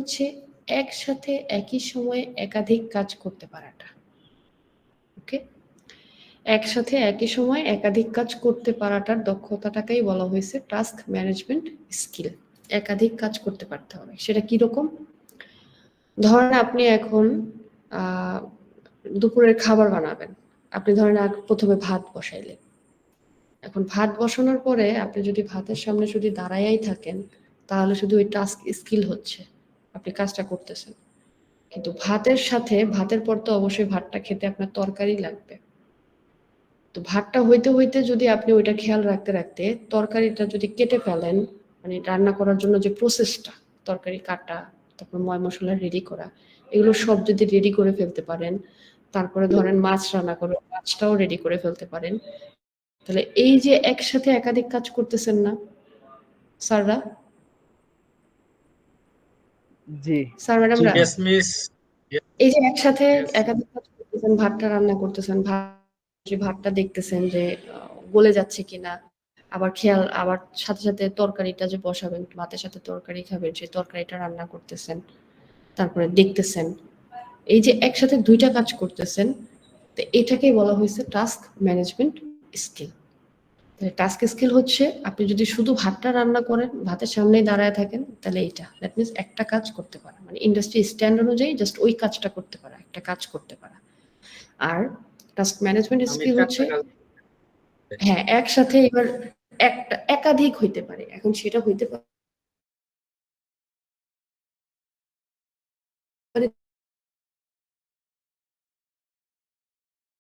হচ্ছে একসাথে একই সময়ে একাধিক কাজ করতে পারাটা। ওকে, একসাথে একই সময় একাধিক কাজ করতে পারাটার দক্ষতাটাকেই বলা হয়েছে টাস্ক ম্যানেজমেন্ট স্কিল। একাধিক কাজ করতে পারতে হবে। সেটা কিরকম? ধরেন আপনি এখন দুপুরের খাবার বানাবেন। আপনি ধরেন প্রথমে ভাত বসাইলেন। এখন ভাত বসানোর পরে আপনি যদি ভাতের সামনে যদি দাঁড়াইয়াই থাকেন, তাহলে শুধু ওই টাস্ক স্কিল হচ্ছে, আপনি কাজটা করতেছেন। কিন্তু ভাতের সাথে ভাতের পর তো অবশ্যই ভাতটা খেতে আপনার তরকারি লাগবে। তো ভাতটা হইতে হইতে যদি আপনি ওইটা খেয়াল রাখতে রাখতে তরকারিটা যদি কেটে ফেলেন, মানে রান্না করার জন্য যে প্রসেসটা, তরকারি কাটা, তারপর ময় মশলা রেডি করা, এগুলো সব যদি রেডি করে ফেলতে পারেন, তারপরে ধরেন মাছ রান্না করে মাছটাও রেডি করে ফেলতে পারেন, তাহলে এই যে একসাথে একাধিক কাজ করতেছেন না স্যাররা, জি স্যার ম্যাডামরা, Yes, miss. এই যে একসাথে Yes. একাধিক কাজ করতেছেন, ভাতটা রান্না করতেছেন, ভাতটা দেখতেছেন যে গলে যাচ্ছে কিনা, আবার খেয়াল, আবার সাথে সাথে তরকারিটা যে বসাবেন, ভাতের সাথে তরকারি খাবেন, সেই তরকারিটা রান্না করতেছেন, তারপরে দেখতেছেন। এই যে একসাথে দুইটা কাজ করতেছেন, তো এটাকেই বলা হয়েছে task management skill. Task skill হচ্ছে আপনি যদি শুধু ভাতটা রান্না করেন, ভাতের সামনেই দাঁড়ায় থাকেন, তাহলে এটা দ্যাট মিনস একটা কাজ করতে পারা, মানে ইন্ডাস্ট্রি স্ট্যান্ড অনুযায়ী জাস্ট ওই কাজটা করতে পারা, একটা কাজ করতে পারা। আর টাস্ক ম্যানেজমেন্ট স্কিল হচ্ছে হ্যাঁ একসাথে এবার একটা একাধিক হইতে পারে। এখন সেটা হইতে পারে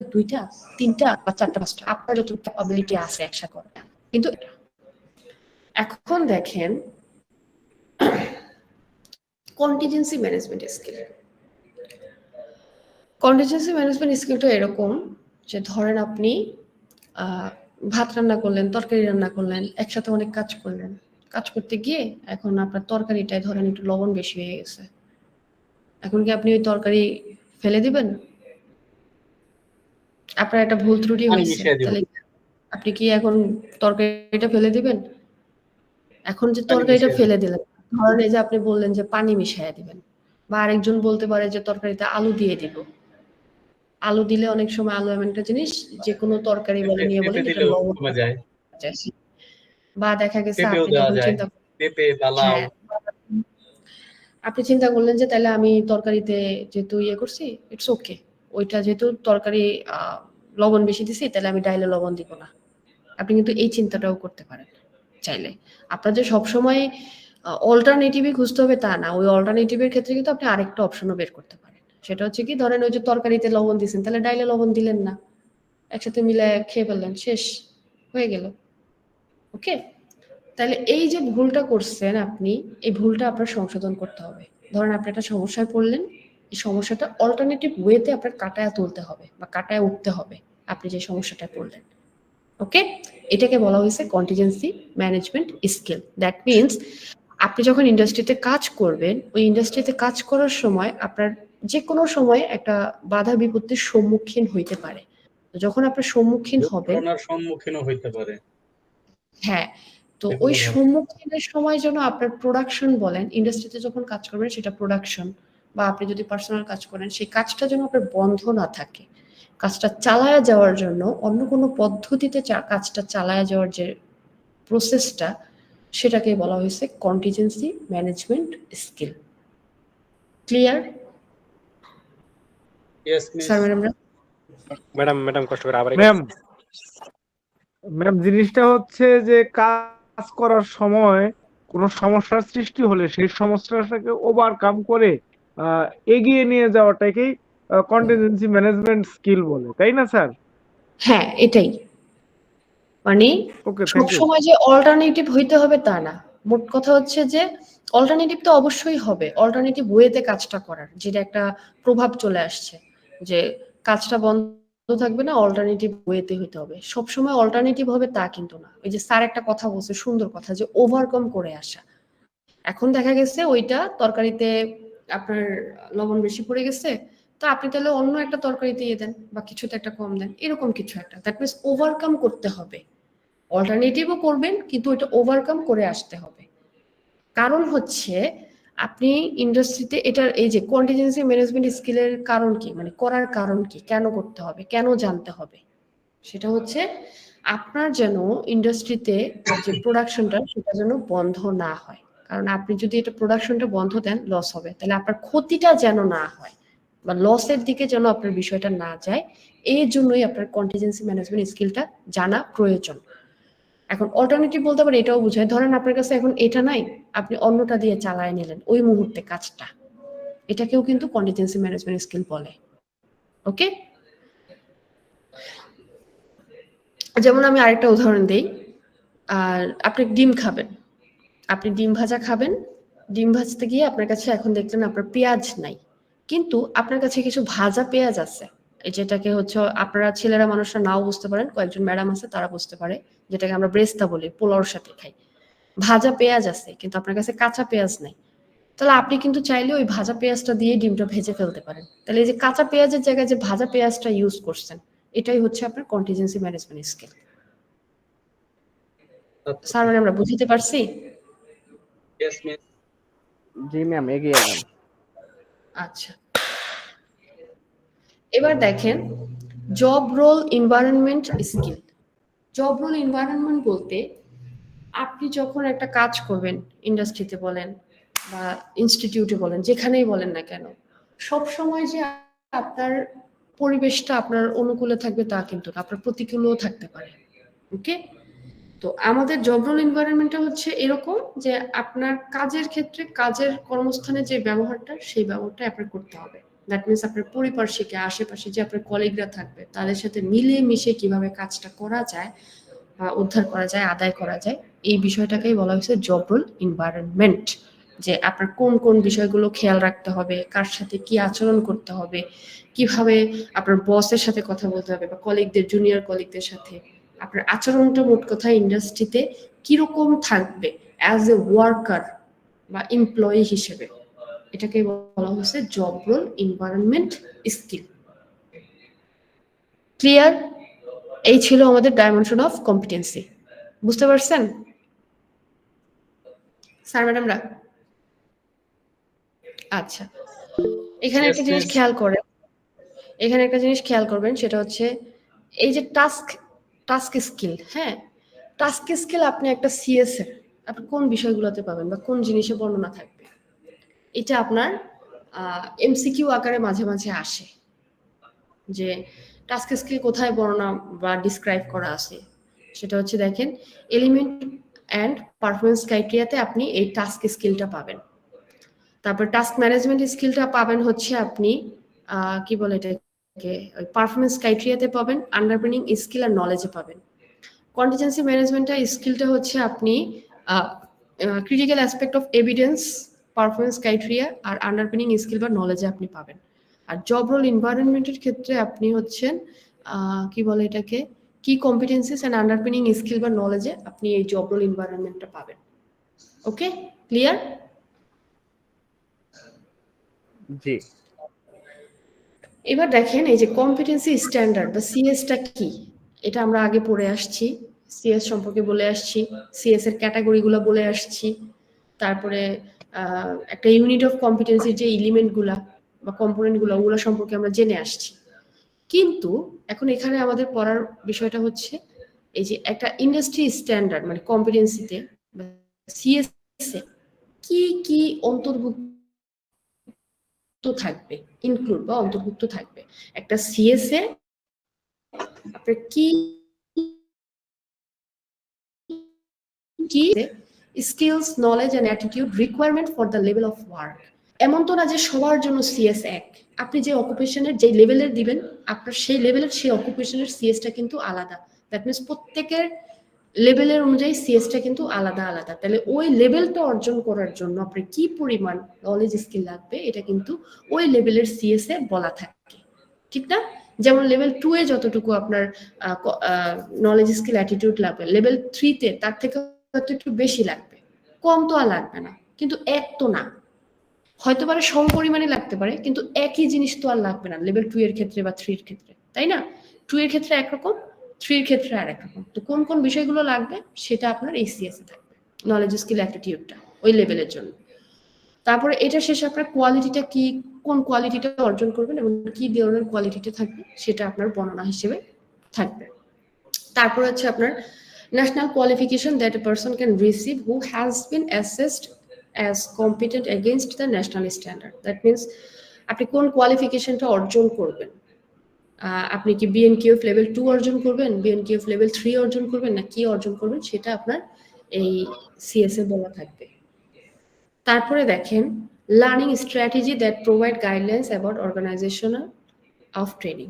দুইটা, তিনটা বা চারটা, পাঁচটা, আপনার যত ক্যাপাবিলিটি আছে একসাথে করে। কিন্তু এখন দেখেন contingency management skill. Contingency management স্কিলটা এরকম যে ধরেন আপনি ভাত রান্না করলেন, তরকারি রান্না করলেন, একসাথে অনেক কাজ করলেন। কাজ করতে গিয়ে এখন আপনার তরকারিটায় ধরেন একটু লবণ বেশি হয়ে গেছে। এখন কি আপনি ওই তরকারি ফেলে দিবেন? আপনার একটা ভুল ত্রুটি হয়েছে, তাহলে আপনি কি এখন তরকারিটা ফেলে দিবেন? এখন যে তরকারিটা ফেলে দিলেন, ধরেন এই যে আপনি বললেন যে পানি মিশাইয়া দিবেন, বা আরেকজন বলতে পারে যে তরকারিতে আলু দিয়ে দিব। আলু দিলে অনেক সময় আলু এমন একটা জিনিস যে কোনো তরকারি বলে নিয়ে বলে এটা লবণ যায়, বা দেখা গেছে আপনি তখন চিন্তা হ্যাঁ আপনি চিন্তা করলেন যে তাহলে আমি তরকারিতে যেহেতু ইয়ে করছি ইটস ওকে, ওইটা যেহেতু তরকারি লবণ বেশি দিছি, তাহলে আমি ডাইলে লবণ দিব না। আপনি কিন্তু এই চিন্তাটাও করতে পারেন চাইলে। আপনার যে সবসময় অল্টারনেটিভই খুঁজতে হবে তা না, ওই অল্টারনেটিভের ক্ষেত্রে কিন্তু আপনি আরেকটা অপশনও বের করতে পারেন। সেটা হচ্ছে কি, ধরেন ওই যে তরকারিতে লবণ দিয়েছেন, তাহলে ডাইলে লবণ দিলেন না, একসাথে মিলে খেয়ে ফেললেন, শেষ হয়ে গেল। ওকে, তাহলে এই যে ভুলটা করছেন আপনি, এই ভুলটা আপনার সংশোধন করতে হবে। ধরেন আপনি একটা সমস্যায় পড়লেন, এই সমস্যাটা অল্টারনেটিভ ওয়েতে আপনার কাটায় তুলতে হবে বা কাটায় উঠতে হবে আপনি যে সমস্যাটায় পড়লেন। ওকে, এটাকে বলা হয়েছে contingency management skill. That means আপনি যখন ইন্ডাস্ট্রিতে কাজ করবেন, ওই ইন্ডাস্ট্রিতে কাজ করার সময় আপনার যে কোনো সময় একটা বাধা বিপত্তির সম্মুখীন হইতে পারে। যখন আপনার সম্মুখীন হবেন, সম্মুখীনও হইতে পারে, হ্যাঁ, তো ওই সম্মুখীনের সময় যেন আপনার প্রোডাকশন বলেন, ইন্ডাস্ট্রিতে যখন কাজ করবেন সেটা প্রোডাকশন, বা আপনি যদি পার্সোনাল কাজ করেন, সেই কাজটা যেন আপনার বন্ধ না থাকে। কাজটা চালায়া যাওয়ার জন্য অন্য কোনো পদ্ধতিতে কাজটা চালায়া যাওয়ার যে প্রসেসটা, সেটাকে বলা হয়েছে contingency management skill. Clear sir ম্যাডামরা? ম্যাডাম কষ্ট করে আবার ম্যাম জিনিসটা হচ্ছে যে কাজ করার সময় কোনো সমস্যার সৃষ্টি হলে সেই সমস্যাটাকে ওভারকাম করে এগিয়ে নিয়ে যাওয়াটাকেই কন্টিনজেন্সি ম্যানেজমেন্ট স্কিল বলে, তাই না স্যার? হ্যাঁ, এটাই। মানে সব সময় যে অল্টারনেটিভ হইতে হবে তা না। মোট কথা হচ্ছে যে অল্টারনেটিভ তো অবশ্যই হবে, অল্টারনেটিভ ওয়েতে কাজটা করার, যেটা একটা প্রভাব চলে আসছে যে কাজটা বন্ধ থাকবে না, অল্টারনেটিভ ওয়েতে হইতে হবে। সবসময় অল্টারনেটিভ হবে তা কিন্তু না। ওই যে স্যার একটা কথা বলছে, সুন্দর কথা, যে ওভারকাম করে আসা। এখন দেখা গেছে ওইটা তরকারিতে আপনার লবণ বেশি পড়ে গেছে, তো আপনি তাহলে অন্য একটা তরকারিতে দিয়ে দেন বা কিছুতে একটা কম দেন, এরকম কিছু একটা। দ্যাট মিনস ওভারকাম করতে হবে। অল্টারনেটিভও করবেন, কিন্তু ওইটা ওভারকাম করে আসতে হবে। কারণ হচ্ছে আপনি ইন্ডাস্ট্রিতে এটার এই যে কন্টিজেন্সি ম্যানেজমেন্ট স্কিলের কারণ কি, মানে করার কারণ কি, কেন করতে হবে, কেন জানতে হবে, সেটা হচ্ছে আপনার যেন ইন্ডাস্ট্রিতে যে প্রোডাকশনটা সেটা যেন বন্ধ না হয়। কারণ আপনি যদি এটা প্রোডাকশনটা বন্ধ দেন লস হবে, তাহলে আপনার ক্ষতিটা যেন না হয় বা লসের দিকে যেন আপনার বিষয়টা না যায়, এই জন্যই আপনার কন্টিজেন্সি ম্যানেজমেন্ট স্কিলটা জানা প্রয়োজন। এখন অল্টারনেটিভ বলতে পারে এটাও বোঝায়, ধরেন আপনার কাছে এখন এটা নাই, আপনি অন্যটা দিয়ে চালায় নিলেন ওই মুহূর্তে কাজটা, এটাকেও কিন্তু কন্টিজেন্সি ম্যানেজমেন্ট স্কিল বলে। ওকে, যেমন আমি আরেকটা উদাহরণ দিই। আর আপনি ডিম খাবেন, আপনি ডিম ভাজা খাবেন, ডিম ভাজতে গিয়ে আপনার কাছে এখন দেখলেন আপনার পেঁয়াজ নাই, কিন্তু আপনার কাছে কিছু ভাজা পেঁয়াজ আছে, এই যেটাকে হচ্ছে আপনারা ছেলেরা মানুষরা নাও বুঝতে পারেন, কয়েকজন ম্যাডাম আছে তারা বুঝতে পারে, যেটাকে আমরা ব্রেস্তা বলি, পোলাওর সাথে খাই। ভাজা পেঁয়াজ আছে কিন্তু আপনার কাছে কাঁচা পেঁয়াজ নাই, তাহলে আপনি কিন্তু চাইলে ওই ভাজা পেঁয়াজটা দিয়ে ডিমটা ভেজে ফেলতে পারেন। তাহলে এই যে কাঁচা পেঁয়াজের জায়গায় যে ভাজা পেঁয়াজটা ইউজ করছেন, এটাই হচ্ছে আপনার কন্টিজেন্সি ম্যানেজমেন্ট স্কিল। স্যার মানে আমরা বুঝতে পারছি? জি ম্যাম, এগিয়ে যান। আচ্ছা, এবার দেখেন job role environment skill. Job role environment বলতে আপনি যখন একটা কাজ করবেন, ইন্ডাস্ট্রিতে বলেন বা ইনস্টিটিউটে বলেন, যেখানেই বলেন না কেন, সব সময় যে আপনার পরিবেশটা আপনার অনুকূলে থাকবে তা কিন্তু না, আপনার প্রতিকূলও থাকতে পারে। ওকে, তো আমাদের জব রোল এনভায়রনমেন্টটা হচ্ছে এরকম যে আপনার কাজের ক্ষেত্রে, কাজের কর্মস্থানে যে ব্যবহারটা, সেই ব্যবহারটা আপনার করতে হবে। দ্যাট মিনস আপনার পরিপার্শ্বিকে, আশেপাশে যে আপনার কলিগরা থাকবে তাদের সাথে মিলে মিশে কিভাবে কাজটা করা যায় বা উদ্ধার করা যায়, আদায় করা যায়, এই বিষয়টাকেই বলা হয়েছে জব রোল এনভায়রনমেন্ট। যে আপনার কোন কোন বিষয়গুলো খেয়াল রাখতে হবে, কার সাথে কি আচরণ করতে হবে, কিভাবে আপনার বসের সাথে কথা বলতে হবে বা কলিগদের, জুনিয়র কলিগদের সাথে আপনার আচরণটা মোট কথা ইন্ডাস্ট্রিতে কিরকম থাকবে অ্যাজ এ ওয়ার্কার বা এমপ্লয়ি হিসেবে, এটাকে বলা হচ্ছে job role environment skill. Clear? এই ছিল আমাদের ডাইমেনশন অফ কম্পিটেন্সি। বুঝতে পারছেন স্যার ম্যাডামরা? আচ্ছা, এখানে একটা জিনিস খেয়াল করেন, এখানে একটা জিনিস খেয়াল করবেন, সেটা হচ্ছে এই যে টাস্ক স্কিল। হ্যাঁ, টাস্ক স্কিল আপনি একটা সিএস এর আপনি কোন বিষয়গুলোতে পাবেন বা কোন জিনিসে বর্ণনা থাকবে, এটা আপনার এমসিকিউ আকারে মাঝে মাঝে আসে যে টাস্ক স্কিল কোথায় বর্ণনা বা ডিসক্রাইব করা আছে। সেটা হচ্ছে দেখেন এলিমেন্ট অ্যান্ড পারফরমেন্স ক্রাইটেরিয়াতে আপনি এই টাস্ক স্কিলটা পাবেন। তারপর টাস্ক ম্যানেজমেন্ট স্কিলটা পাবেন হচ্ছে আপনি কি বলে এটাকে, পারফরমেন্স ক্রাইটেরিয়াতে পাবেন, আন্ডারপিনিং স্কিল আর নলেজে পাবেন। কন্টিজেন্সি ম্যানেজমেন্টের স্কিলটা হচ্ছে আপনি critical aspect of evidence, performance criteria আর আন্ডারপিনিং স্কিল বা নলেজে আপনি পাবেন। আর জব রোল এনভায়রনমেন্টের ক্ষেত্রে আপনি হচ্ছেন কি বলে এটাকে, কি কম্পিটেন্সিস অ্যান্ড আন্ডারপিনিং স্কিল বা নলেজে আপনি এই জব রোল এনভায়রনমেন্টটা পাবেন। ওকে, ক্লিয়ার? জি। এবার দেখেন এই যে কম্পিটেন্সি স্ট্যান্ডার্ড বা সিএসটা কি, এটা আমরা আগে পড়ে আসছি, সিএস সম্পর্কে বলে আসছি, সিএস এর ক্যাটাগরিগুলো বলে আসছি, তারপরে একটা ইউনিট অফ কম্পিটেন্সির যে এলিমেন্টগুলা বা কম্পোনেন্টগুলো ওগুলো সম্পর্কে আমরা জেনে আসছি। কিন্তু এখন এখানে আমাদের পড়ার বিষয়টা হচ্ছে এই যে একটা ইন্ডাস্ট্রি স্ট্যান্ডার্ড মানে কম্পিটেন্সিতে সিএস এ কি কি অন্তর্ভুক্ত থাকবে, ইনক্লুড বা অন্তর্ভুক্ত থাকবে। একটা সিএস এ আপনার কি কি skills, knowledge and attitude requirement for the level of work. এমন তো না যে সবার জন্য সিএস এক, আপনি যে অকুপেশনের যে লেভেলের দিবেন আপনার সেই লেভেলের সেই অকুপেশনের সিএসটা কিন্তু আলাদা। দ্যাট মিনস প্রত্যেকের লেভেলের অনুযায়ী সিএসটা কিন্তু আলাদা আলাদা। তাহলে ওই লেভেলটা অর্জন করার জন্য আপনার কি পরিমাণ নলেজ স্কিল লাগবে এটা কিন্তু ওই লেভেলের সিএস এ বলা থাকে, ঠিক না? যেমন লেভেল 2 এ যতটুকু আপনার নলেজ স্কিল অ্যাটিটিউড লাগবে, লেভেল 3 তে তার থেকে হয়তো একটু বেশি লাগবে, কম তো আর লাগবে না, কিন্তু এক তো না, হয়তো পারে সম পরিমাণে লাগতে পারে কিন্তু একই জিনিস তো আর লাগবে না লেভেল 2 এর ক্ষেত্রে বা 3 এর ক্ষেত্রে, তাই না? 2 এর ক্ষেত্রে একরকম, 3 এর ক্ষেত্রে আর একরকম। তো কোন কোন বিষয়গুলো লাগবে সেটা আপনার এই সিএস এ থাকবে, নলেজ স্কিল অ্যাটিটিউডটা ওই লেভেলের জন্য। তারপরে এটা শেষে আপনার কোয়ালিটিটা কি, কোন কোয়ালিটিটা অর্জন করবেন এবং কি ধরনের কোয়ালিটিটা থাকবে সেটা আপনার বর্ণনা হিসেবে থাকবে। তারপর হচ্ছে আপনার national qualification that a person can receive who has been assessed as competent against the national standard. That means আপনি কোন কোয়ালিফিকেশনটা অর্জন করবেন, আপনি কি বিএনকিউএফ লেভেল 2 অর্জন করবেন, বিএনকিউএফ লেভেল 3 অর্জন করবেন, না কি অর্জন করবেন সেটা আপনার এই সিএসএ বলা থাকবে। তারপরে দেখেন learning strategy that provide guidelines about organisation of training.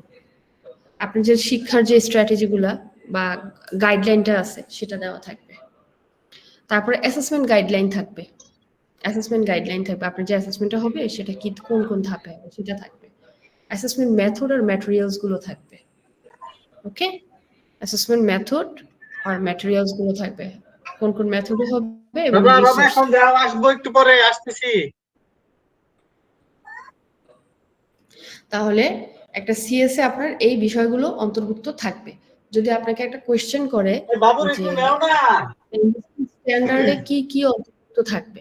আপনি যে শিক্ষার যে স্ট্র্যাটেজিগুলা বা গাইডলাইনটা আছে সেটা দেওয়া থাকবে। তারপরে অ্যাসেসমেন্ট গাইডলাইন থাকবে, অ্যাসেসমেন্ট গাইডলাইন থাকবে, আপনার যে অ্যাসেসমেন্টটা হবে সেটা কি কোন কোন ধাপে হবে সেটা থাকবে। অ্যাসেসমেন্ট মেথড আর ম্যাটেরিয়ালস গুলো থাকবে। ওকে, অ্যাসেসমেন্ট মেথড আর ম্যাটেরিয়ালস গুলো থাকবে, কোন কোন মেথডে হবে এবং আসবো একটু পরে আসতেছি। তাহলে একটা সিএসএ আপনার এই বিষয়গুলো অন্তর্ভুক্ত থাকবে। যদি আপনাকে একটা কোয়েশ্চেন করে যে স্ট্যান্ডার্ডে কি কি অন্তর্ভুক্ত থাকবে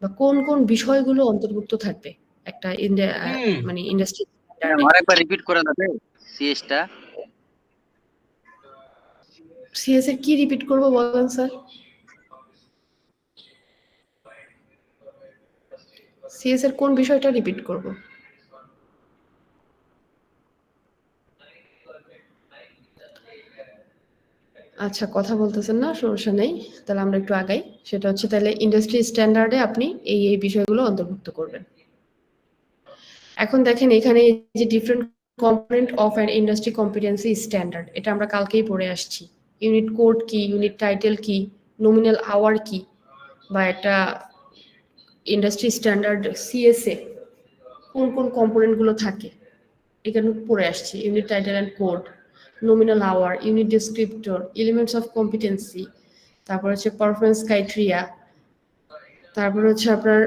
বা কোন কোন বিষয়গুলো অন্তর্ভুক্ত থাকবে একটা মানে ইন্ডাস্ট্রি আরেকবার রিপিট করে দেবে সিএসটা। সিএস এর কি রিপিট করব বলেন স্যার? সিএস এর কোন বিষয়টা রিপিট করব? আচ্ছা, কথা বলতেছেন না, সমস্যা নেই, তাহলে আমরা একটু আগাই। সেটা হচ্ছে তাহলে ইন্ডাস্ট্রি স্ট্যান্ডার্ডে আপনি এই বিষয়গুলো অন্তর্ভুক্ত করবেন। এখন দেখেন এখানে যে different component of an industry competency standard, এটা আমরা কালকেই পড়ে আসছি। ইউনিট কোড কি, ইউনিট টাইটেল কি, নমিনাল আওয়ার কি, বা একটা ইন্ডাস্ট্রি স্ট্যান্ডার্ড সিএসএ কোন কোন কম্পোনেন্ট গুলো থাকে এখানে পড়ে আসছি। Unit title and code, nominal hour, unit descriptor, elements of competency, তারপর হচ্ছে পারফরম্যান্স ক্রাইটেরিয়া, তারপর হচ্ছে আপনার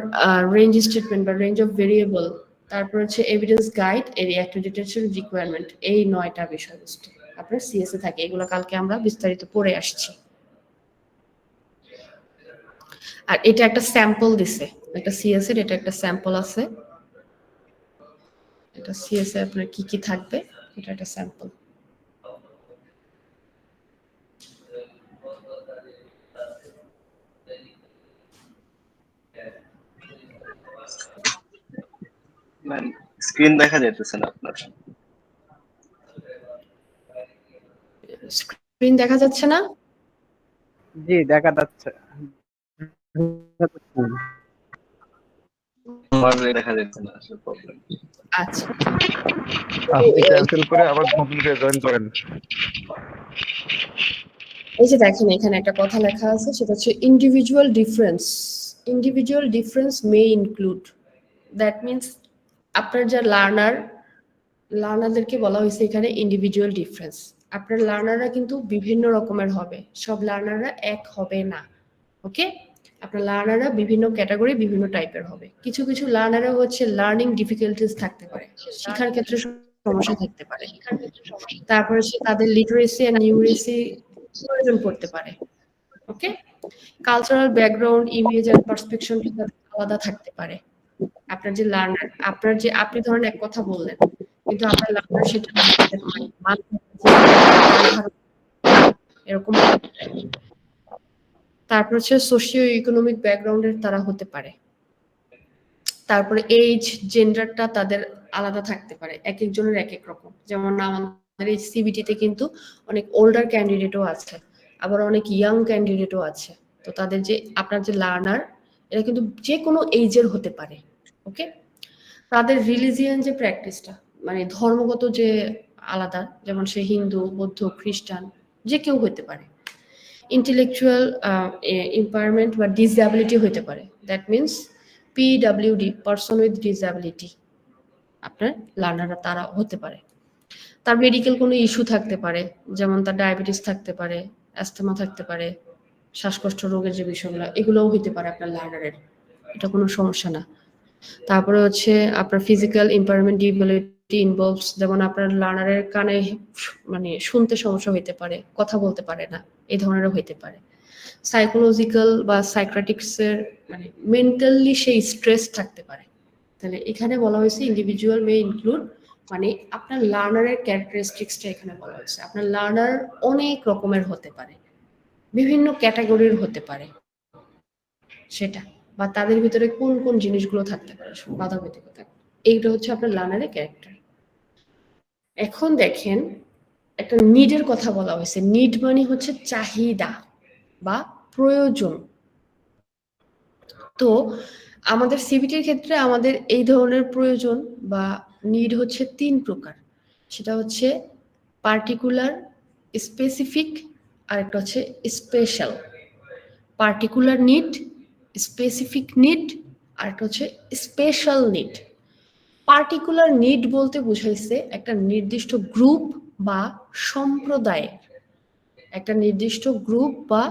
রেঞ্জ স্টেটমেন্ট বা রেঞ্জ অফ ভেরিয়েবল, তারপর হচ্ছে এভিডেন্স গাইড, এই অ্যাক্রেডিটেশন রিকোয়ারমেন্ট। এই 9টা বিষয়বস্তু আপনার সিএসএ থাকে, এগুলো কালকে আমরা বিস্তারিত পড়ে আসছি। আর এটা একটা স্যাম্পল দিছে, একটা সিএসএ এর এটা একটা স্যাম্পল আছে। এটা সিএসএ আপনার কি কি থাকবে এটা একটা স্যাম্পল। স্ক্রিন দেখা যাইতেছে না আপনার। স্ক্রিন দেখা যাচ্ছে না? জি দেখা যাচ্ছে। আমার দেখা যাচ্ছে না, আসলে প্রবলেম। আচ্ছা, আপনি ক্যান্সেল করে আবার নতুন করে জয়েন করেন। এই যে দেখেন এখানে একটা কথা লেখা আছে, সেটা হচ্ছে individual difference. Individual difference May include, that means আপনার যা লার্নারদেরকে বলা হয়েছে এখানে ইন্ডিভিজুয়াল ডিফারেন্স। আপনার লার্নাররা কিন্তু বিভিন্ন রকমের হবে, সব লার্নাররা এক হবে না। ওকে, আপনার লার্নাররা বিভিন্ন ক্যাটাগরি বিভিন্ন টাইপের হবে। কিছু কিছু লার্নাররা হচ্ছে লার্নিং ডিফিকাল্টিস থাকতে পারে, শিক্ষার ক্ষেত্রে সমস্যা থাকতে পারে, তারপর হচ্ছে তাদের লিটারেসি এন্ড নিউমেরিসি প্রয়োজন পড়তে পারে। ওকে, কালচারাল ব্যাকগ্রাউন্ড, ইমেজ এন্ড পার্সপেকশন আলাদা থাকতে পারে। আপনার যে লার্নার, আপনি ধরেন এক কথা বললেন কিন্তু আপনার লার্নার সেটা এরকম। তারপর হচ্ছে সোশিও ইকোনমিক ব্যাকগ্রাউন্ডের তারা হতে পারে। তারপরে এইজ, জেন্ডারটা তাদের আলাদা থাকতে পারে, এক একজনের এক এক রকম। যেমন আমাদের এই সিবিটিতে কিন্তু অনেক ওল্ডার ক্যান্ডিডেটও আছে, আবার অনেক ইয়াং ক্যান্ডিডেটও আছে। তো তাদের যে আপনার যে লার্নার এরা কিন্তু যে কোনো এইজের হতে পারে। ওকে, তাদের রিলিজিয়ান যে প্র্যাকটিসটা মানে ধর্মগত যে আলাদা, যেমন সে হিন্দু, বৌদ্ধ, খ্রিস্টান যে কেউ হতে পারে। ইন্টেলেকচুয়াল ইম্পায়ারমেন্ট বা ডিসএবিলিটি হতে পারে, that means PWD, person with disability, আপনার লার্নাররা তারা হতে পারে। তার মেডিকেল কোনো ইস্যু থাকতে পারে, যেমন তার ডায়াবেটিস থাকতে পারে, অ্যাস্থমা থাকতে পারে, শ্বাসকষ্ট রোগের যে বিষয়গুলো এগুলোও হতে পারে আপনার লার্নারের, এটা কোনো সমস্যা না। তারপরে হচ্ছে আপনার ফিজিক্যাল ইম্পায়ারমেন্ট ডিসএবিলিটি ইনভলভস, যেমন আপনার লার্নারের কানে মানে শুনতে সমস্যা হইতে পারে, কথা বলতে পারে না, এই ধরনেরও হইতে পারে। সাইকোলজিক্যাল বা সাইক্রাটিক্সের মানে মেন্টালি সেই স্ট্রেস থাকতে পারে। তাহলে এখানে বলা হয়েছে ইন্ডিভিজুয়াল মে ইনক্লুড, মানে আপনার লার্নারের ক্যারেক্টারিস্টিক্সটা এখানে বলা হয়েছে। আপনার লার্নার অনেক রকমের হতে পারে, বিভিন্ন ক্যাটাগরির হতে পারে সেটা, বা তাদের ভিতরে কোন কোন জিনিসগুলো থাকতে পারে বাধাবাধকতা, এইটা হচ্ছে আপনার লার্নারের ক্যারেক্টার। এখন দেখেন একটা নিডের কথা বলা হয়েছে। নিড মানে হচ্ছে চাহিদা বা প্রয়োজন। তো আমাদের সিবিটির ক্ষেত্রে আমাদের এই ধরনের প্রয়োজন বা নিড হচ্ছে 3 প্রকার। সেটা হচ্ছে পার্টিকুলার, স্পেসিফিক, আর একটা হচ্ছে special. Particular need, specific need, আর একটা হচ্ছে স্পেশাল নিড। পার্টিকুলার নিড বলতে বুঝাইছে একটা নির্দিষ্ট গ্রুপ বা সম্প্রদায়ের, একটা নির্দিষ্ট গ্রুপ বা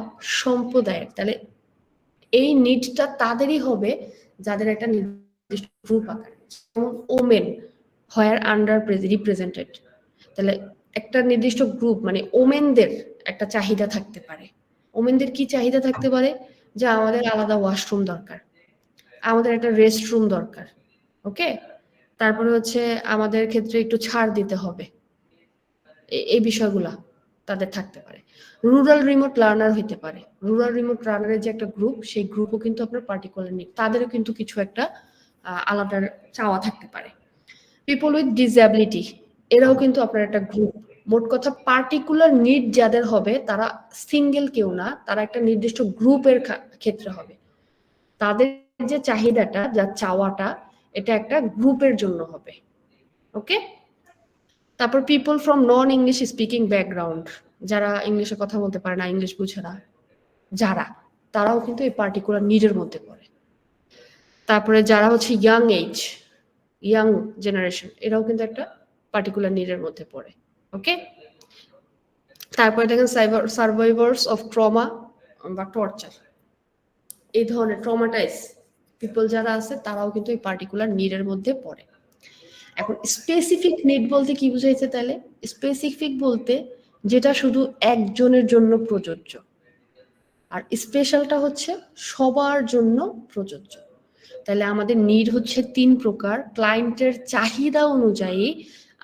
সম্প্রদায়ের। তাহলে এই নিডটা তাদেরই হবে যাদের একটা নির্দিষ্ট গ্রুপ আকার, যেমন ওমেন হোয়ার আন্ডার রিপ্রেজেন্টেড। তাহলে একটা নির্দিষ্ট গ্রুপ মানে ওমেনদের একটা চাহিদা থাকতে পারে। ওমেনদের কি চাহিদা থাকতে পারে? যে আমাদের আলাদা ওয়াশরুম দরকার, আমাদের একটা রেস্টরুম দরকার, ওকে, তারপরে হচ্ছে আমাদের ক্ষেত্রে একটু ছাড় দিতে হবে, এই বিষয়গুলা তাদের থাকতে পারে। রুরাল রিমোট লার্নার হইতে পারে। রুরাল রিমোট লার্নারের যে একটা গ্রুপ, সেই গ্রুপও কিন্তু আপনার পার্টিকুলার নিড, তাদেরও কিন্তু কিছু একটা আলাদা চাওয়া থাকতে পারে। পিপল উইথ ডিসএবিলিটি, এরাও কিন্তু আপনার একটা গ্রুপ। মোট কথা পার্টিকুলার নিড যাদের হবে তারা সিঙ্গেল কেউ না, তারা একটা নির্দিষ্ট গ্রুপের ক্ষেত্রে হবে। তাদের যে চাহিদাটা, যা চাওয়াটা, এটা একটা গ্রুপের জন্য হবে, ওকে। তারপর people from non English speaking background, যারা ইংলিশে কথা বলতে পারে না, ইংলিশ বুঝে না, যারা, তারাও কিন্তু এই পার্টিকুলার নিডের মধ্যে পড়ে। তারপরে যারা হচ্ছে ইয়াং এজ, ইয়াং জেনারেশন, এরাও কিন্তু একটা পার্টিকুলার নিডের মধ্যে পড়ে, ওকে। তারপরে দেখেন সার্ভাইভার্স অফ ট্রমা বা টর্চার, এই ধরনের ট্রমাটাইজ পিপল যারা আছে তারাও কিন্তু এই পার্টিকুলার নিডের মধ্যে পড়ে। এখন স্পেসিফিক নিড বলতে কি বুঝাইছে? তাহলে স্পেসিফিক বলতে যেটা শুধু একজনের জন্য প্রযোজ্য, আর স্পেশালটা হচ্ছে সবার জন্য প্রযোজ্য। তাহলে আমাদের নিড হচ্ছে 3 প্রকার। ক্লায়েন্টের চাহিদা অনুযায়ী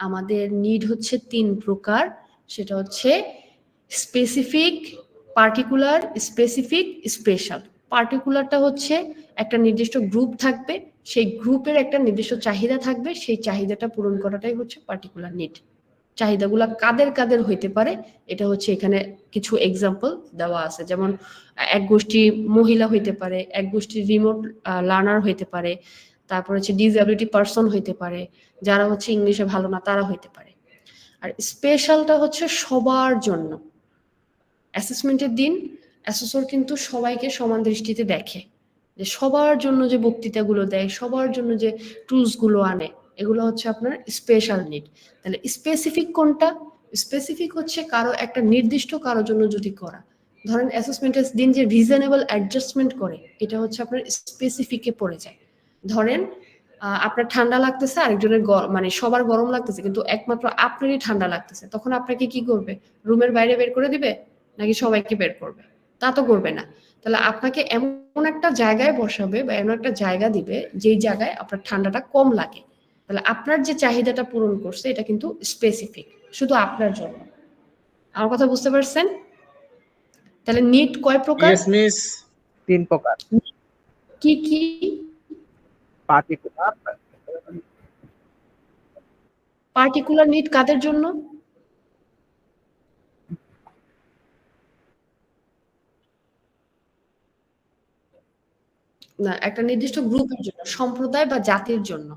আমাদের নিড হচ্ছে 3 প্রকার। সেটা হচ্ছে স্পেসিফিক, পার্টিকুলার, স্পেসিফিক, স্পেশাল। পার্টিকুলারটা হচ্ছে একটা নির্দিষ্ট গ্রুপ থাকবে, সেই গ্রুপের একটা নির্দিষ্ট চাহিদা থাকবে, সেই চাহিদাটা পূরণ করাটাই হচ্ছে পার্টিকুলার নিড। চাহিদাগুলো কাদের কাদের হইতে পারে এটা হচ্ছে এখানে কিছু এক্সাম্পল দেওয়া আছে। যেমন এক গোষ্ঠী মহিলা হইতে পারে, এক গোষ্ঠী রিমোট লার্নার হইতে পারে, তারপর হচ্ছে ডিসএবিলিটি পারসন হইতে পারে, যারা হচ্ছে ইংলিশে ভালো না তারা হইতে পারে। আর স্পেশালটা হচ্ছে সবার জন্য। অ্যাসেসমেন্টের দিন অ্যাসেসর কিন্তু সবাইকে সমান দৃষ্টিতে দেখে, যে সবার জন্য যে বক্তৃতাগুলো দেয়, সবার জন্য যে টুলসগুলো আনে, এগুলো হচ্ছে আপনার স্পেশাল নিড। তাহলে স্পেসিফিক কোনটা? স্পেসিফিক হচ্ছে কারো একটা নির্দিষ্ট কারোর জন্য যদি করা, ধরেন অ্যাসেসমেন্টের দিন যে রিজনেবল অ্যাডজাস্টমেন্ট করে, এটা হচ্ছে আপনার স্পেসিফিকে পড়ে যায়। ধরেন আপনার ঠান্ডা লাগতেছে, আরেকজনের মানে সবার গরম লাগতেছে, কিন্তু একমাত্র আপনারই ঠান্ডা লাগতেছে, তখন আপনাকে কি করবে? রুমের বাইরে বের করে দিবে নাকি সবাইকে বের করবে? তা তো করবে না। তাহলে আপনাকে এমন একটা জায়গায় বসাবে বা এমন একটা জায়গা দিবে যেই জায়গায় আপনার ঠান্ডাটা কম লাগে। তাহলে আপনার যে চাহিদাটা পূরণ করছে এটা কিন্তু স্পেসিফিক, শুধু আপনার জন্য। আমার কথা বুঝতে পারছেন? তাহলে নিড কয় প্রকার? Yes miss. 3 প্রকার। কি কি? পার্টিকুলার, পার্টিকুলার নিড কাদের জন্য? না, একটা নির্দিষ্ট গ্রুপের জন্য, সম্প্রদায় বা জাতির জন্য।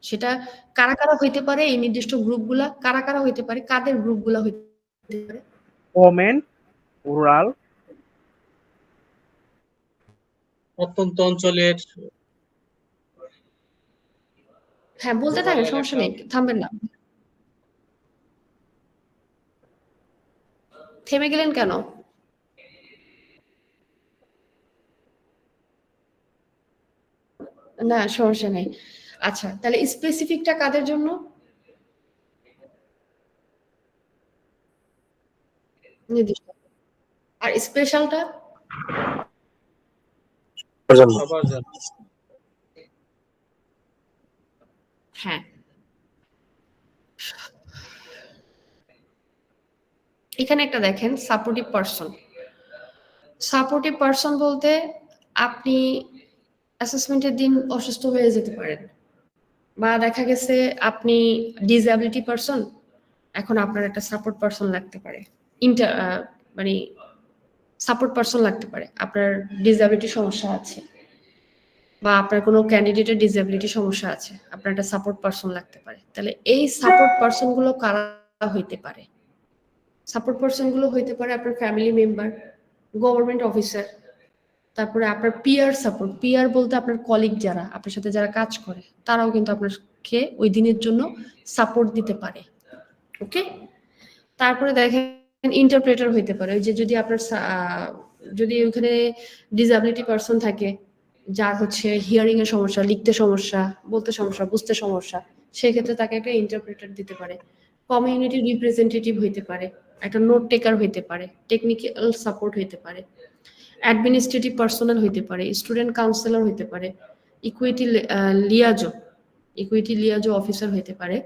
সেটা কারা কারা হইতে পারে? এই নির্দিষ্ট গ্রুপগুলা কারা কারা হইতে পারে? কাদের গ্রুপগুলা হইতে পারে? ওমেন, রুরাল, প্রত্যন্ত অঞ্চলের হ্যাঁ বলতে থাকেন, সমস্যা নেই, থামবেন না। থেমে গেলেন কেন? না সমস্যা নেই। আচ্ছা, তাহলে স্পেসিফিকটা কাদের জন্য? নির্দিষ্ট। আর স্পেশালটা? সবার জন্য। হ্যাঁ, এখানে একটা দেখেন সাপোর্টিভ পারসন। সাপোর্টিভ পারসন বলতে আপনি অ্যাসেসমেন্টের দিন অসুস্থ হয়ে যেতে পারেন, বা দেখা গেছে আপনি ডিসএবিলিটি পারসন, এখন আপনার একটা সাপোর্ট পারসন লাগতে পারে, মানে সাপোর্ট পারসন লাগতে পারে। আপনার ডিসএবিলিটি সমস্যা আছে বা আপনার কোনো ক্যান্ডিডেটের ডিসএবিলিটি সমস্যা আছে, আপনার একটা সাপোর্ট পারসন লাগতে পারে। তাহলে এই সাপোর্ট পারসন গুলো কারা হইতে পারে? সাপোর্ট পারসন গুলো হইতে পারে আপনার ফ্যামিলি মেম্বার, গভর্নমেন্ট অফিসার, তারপরে আপনার পিয়ার সাপোর্ট। পিয়ার বলতে আপনার কলিগ যারা আপনার সাথে যারা কাজ করে, তারাও কিন্তু আপনাকে ওই দিনের জন্য সাপোর্ট দিতে পারে। ওকে, তারপরে দেখেন ইন্টারপ্রেটার হইতে পারে। ওই যে যদি আপনার যদি ওখানে ডিসএবিলিটি পারসন থাকে, যার হচ্ছে হিয়ারিং এর সমস্যা, লিখতে সমস্যা, বলতে সমস্যা, বুঝতে সমস্যা, সেক্ষেত্রে তাকে একটা ইন্টারপ্রেটার দিতে পারে। কমিউনিটি রিপ্রেজেন্টেটিভ হইতে পারে, একটা নোট টেকার হইতে পারে, টেকনিক্যাল সাপোর্ট হইতে পারে, অ্যাডমিনিস্ট্রেটিভ পার্সোনাল হইতে পারে, স্টুডেন্ট কাউন্সিলর হইতে পারে, ইকুইটি লিয়াজো অফিসার হইতে পারে।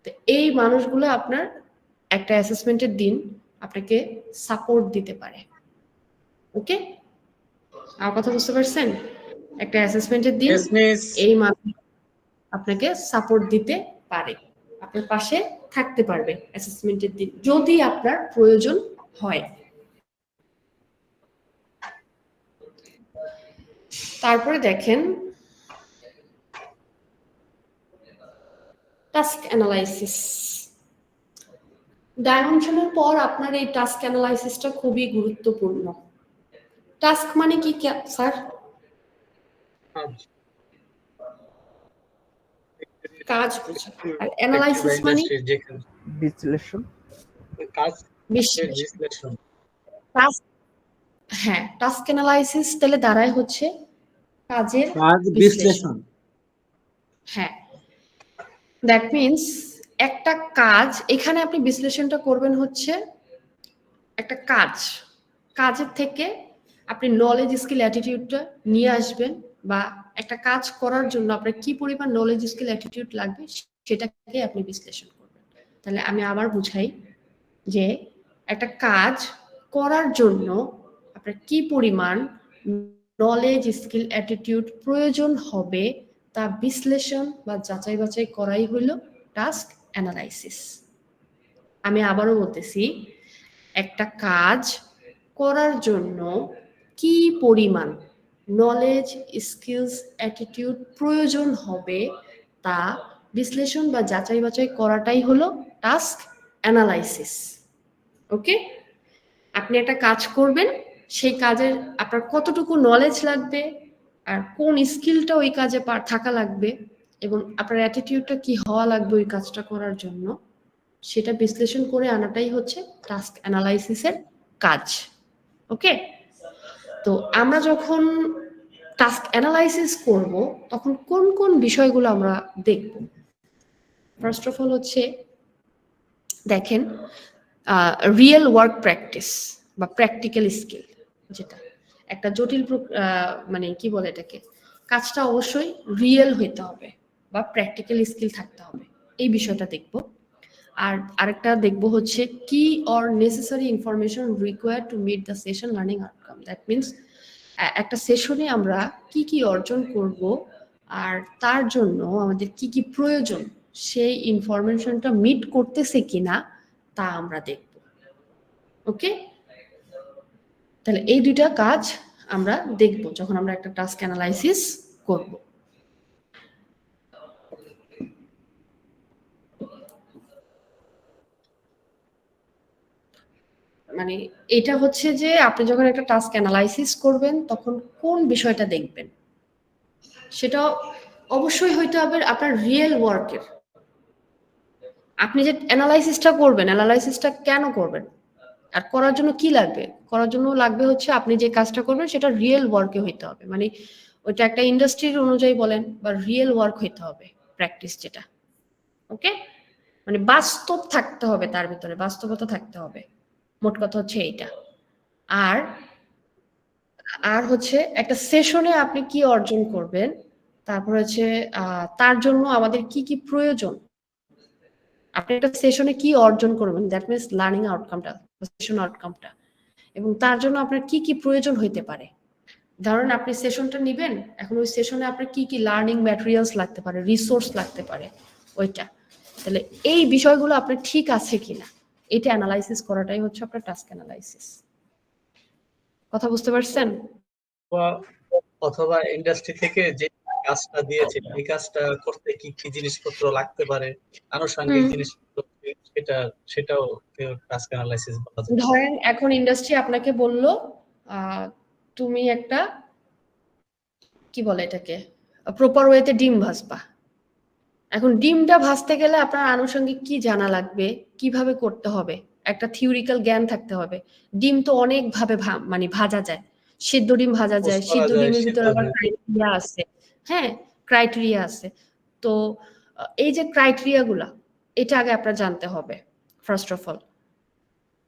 তো এই মানুষগুলো আপনার একটা অ্যাসেসমেন্টের দিন আপনাকে সাপোর্ট দিতে পারে। ওকে, আমার কথা বুঝতে পারছেন? একটা অ্যাসেসমেন্টের দিন Yes, miss. এই মানুষ আপনাকে সাপোর্ট দিতে পারে, আপনার পাশে থাকতে পারবে অ্যাসেসমেন্টের দিন যদি আপনার প্রয়োজন হয়। তারপরে দেখেন টাস্ক অ্যানালাইসিস। ডাইমেনশনের পর আপনার এই টাস্ক অ্যানালাইসিসটা খুবই গুরুত্বপূর্ণ। টাস্ক মানে কি স্যার? কাজ বোঝা। আর অ্যানালাইসিস মানে বিশ্লেষণ। কাজ বিশ্লেষণ। বিশ্লেষণ। টাস্ক, হ্যাঁ, টাস্ক অ্যানালাইসিস তাহলে দাঁড়ায় হচ্ছে কাজের বিশ্লেষণ। হ্যাঁ, দ্যাট মিনস একটা কাজ, এখানে আপনি বিশ্লেষণটা করবেন হচ্ছে একটা কাজের থেকে আপনি নলেজ স্কিল অ্যাটিটিউডটা নিয়ে আসবেন, বা একটা কাজ করার জন্য আপনার কি পরিমাণ নলেজ স্কিল অ্যাটিটিউড লাগবে সেটাকে আপনি বিশ্লেষণ করবেন। তাহলে আমি আবার বুঝাই যে একটা কাজ করার জন্য আপনার কি পরিমাণ নলেজ স্কিল অ্যাটিটিউড প্রয়োজন হবে তা বিশ্লেষণ বা যাচাই বাছাই করাই হলো টাস্ক অ্যানালাইসিস। আমি আবারও বলতেছি, একটা কাজ করার জন্য কি পরিমাণ নলেজ স্কিলস অ্যাটিটিউড প্রয়োজন হবে তা বিশ্লেষণ বা যাচাই বাছাই করাটাই হলো টাস্ক অ্যানালাইসিস। ওকে, আপনি একটা কাজ করবেন, সেই কাজের আপনার কতটুকু নলেজ লাগবে আর কোন স্কিলটা ওই কাজে থাকা লাগবে এবং আপনার অ্যাটিটিউডটা কি হওয়া লাগবে ওই কাজটা করার জন্য, সেটা বিশ্লেষণ করে আনাটাই হচ্ছে টাস্ক অ্যানালাইসিসের কাজ। ওকে, তো আমরা যখন টাস্ক অ্যানালাইসিস করব তখন কোন কোন বিষয়গুলো আমরা দেখব? ফার্স্ট অফ অল হচ্ছে দেখেন রিয়েল ওয়ার্ক প্র্যাকটিস বা প্র্যাকটিক্যাল স্কিল, যেটা একটা জটিল মানে কি বলে এটাকে, কাজটা অবশ্যই রিয়েল হইতে হবে বা প্র্যাকটিক্যাল স্কিল থাকতে হবে, এই বিষয়টা দেখব। আর আরেকটা দেখব হচ্ছে কি or necessary information required to meet the session learning outcome. That means একটা সেশনে আমরা কি কি অর্জন করব আর তার জন্য আমাদের কি কি প্রয়োজন, সেই ইনফরমেশনটা মিট করতেছে কিনা তা আমরা দেখব। ওকে, তাহলে এই দুইটা কাজ আমরা দেখব যখন আমরা একটা টাস্ক অ্যানালাইসিস করব। মানে এটা হচ্ছে যে আপনি যখন একটা টাস্ক অ্যানালাইসিস করবেন তখন কোন বিষয়টা দেখবেন, সেটা অবশ্যই হইতে হবে আপনার রিয়েল ওয়ার্কের। আপনি যে অ্যানালাইসিসটা করবেন, অ্যানালাইসিসটা কেন করবেন আর করার জন্য কি লাগবে? করার জন্য লাগবে হচ্ছে আপনি যে কাজটা করবেন সেটা রিয়েল ওয়ার্কে হইতে হবে, মানে ওইটা একটা ইন্ডাস্ট্রির অনুযায়ী বলেন বা রিয়েল ওয়ার্ক হইতে হবে, প্র্যাকটিস যেটা। ওকে, মানে বাস্তব থাকতে হবে, তার ভিতরে বাস্তবতা থাকতে হবে, মোট কথা হচ্ছে এইটা। আর আর হচ্ছে একটা সেশনে আপনি কি অর্জন করবেন, তারপর হচ্ছে তার জন্য আমাদের কি কি প্রয়োজন, আপনি একটা সেশনে কি অর্জন করবেন, দ্যাট মিনস লার্নিং আউটকামটা, সেশন আউটকামটা, এবং তার জন্য আপনার কি কি প্রয়োজন হইতে পারে। ধরেন আপনি সেশনটা নিবেন, এখন ওই সেশনে আপনার কি কি লার্নিং ম্যাটেরিয়ালস লাগতে পারে, রিসোর্স লাগতে পারে ওইটা, তাহলে এই বিষয়গুলো আপনার ঠিক আছে কিনা এটা অ্যানালাইসিস করাটাই হচ্ছে আপনার টাস্ক অ্যানালাইসিস। কথা বুঝতে পারছেন? অথবা ইন্ডাস্ট্রি থেকে যে কাজটা দিয়েছে এই কাজটা করতে কি কি জিনিসপত্র লাগতে পারে, আনুষঙ্গিক জিনিসপত্র, সেটাও টাস্ক অ্যানালাইসিস বলা যায়। ধরেন এখন ইন্ডাস্ট্রি আপনাকে বলল তুমি একটা কি বলে এটাকে প্রপার ওয়েতে ডিম ভাজবা। এখন ডিমটা ভাজতে গেলে আপনার আনুষঙ্গিক কি জানা লাগবে, কিভাবে করতে হবে, একটা থিওরিক্যাল জ্ঞান থাকতে হবে। ডিম তো অনেক ভাবে মানে ভাজা যায়, সিদ্ধ ডিম ভাজা যায়, সিদ্ধ ডিমের ভিতরে আবার ক্রাইটেরিয়া আছে। হ্যাঁ, ক্রাইটেরিয়া আছে। তো এই যে ক্রাইটেরিয়া গুলা, এটা আগে আপনার জানতে হবে ফার্স্ট অফ অল।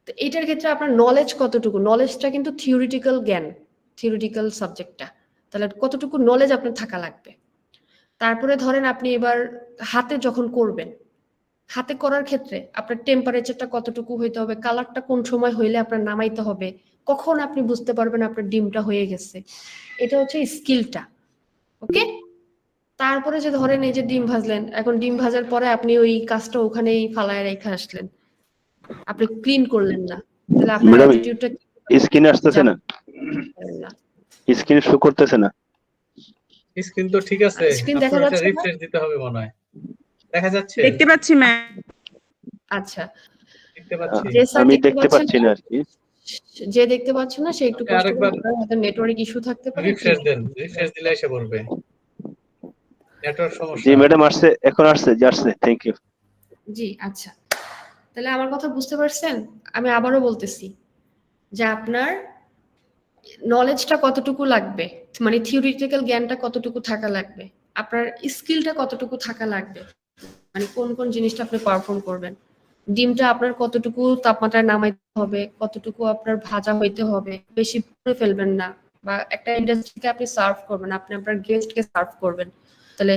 তো এটার ক্ষেত্রে আপনার নলেজ কতটুকু, নলেজটা কিন্তু থিওরিটিক্যাল জ্ঞান, থিওরিটিক্যাল সাবজেক্টটা, তাহলে কতটুকু নলেজ আপনার থাকা লাগবে। তারপরে ধরেন আপনি এবার হাতে যখন করবেন, হাতে করার ক্ষেত্রে আপনার টেম্পারেচারটা কতটুকু হইতে হবে, কালারটা কোন সময় হইলে আপনার নামাইতে হবে, কখন আপনি বুঝতে পারবেন আপনার ডিমটা হয়ে গেছে, এটা হচ্ছে স্কিলটা। ওকে, তারপরে যে ধরেন এই যে ডিম ভাজলেন, এখন ডিম ভাজার পরে আপনি ওই কাজটা ওখানেই ফালায় রেখে আসলেন, আপনি ক্লিন করলেন না, তাহলে আপনার অ্যাটিটিউডটা স্ক্রিন আসতেছে না, স্ক্রিন শো করতেছে না। স্ক্রিন তো ঠিক আছে, স্ক্রিন দেখা আপনার যাচ্ছে, রিফ্রেশ দিতে হবে মনে হয়। দেখা যাচ্ছে? দেখতে পাচ্ছি ম্যাম। আচ্ছা, দেখতে পাচ্ছি। আমি দেখতে পাচ্ছি না আর কি। যে দেখতে পাচ্ছ না সে একটু কষ্ট করে, হয়তো নেটওয়ার্ক ইস্যু থাকতে পারে, রিফ্রেশ দেন, রিফ্রেশ দিলে এসে পড়বে। নেটওয়ার্ক সমস্যা। জি ম্যাডাম আসছে, এখন আসছে, আসছে, থ্যাংক ইউ। জি আচ্ছা, তাহলে আমার কথা বুঝতে পারছেন? আমি আবারও বলতেছি যে আপনার নলেজটা কতটুকু লাগবে, মানে থিওরিটিক্যাল জ্ঞানটা কতটুকু থাকা লাগবে, আপনার স্কিলটা কতটুকু থাকা লাগবে, মানে কোন কোন জিনিসটা আপনি পারফর্ম করবেন, ডিমটা আপনার কতটুকু তাপমাত্রায় নামাইতে হবে, কতটুকু আপনার ভাজা হইতে হবে, বেশি পুড়ে ফেলবেন না, বা একটা ইন্ডাস্ট্রিকে আপনি সার্ভ করবেন, আপনি আপনার গেস্টকে সার্ভ করবেন, তাহলে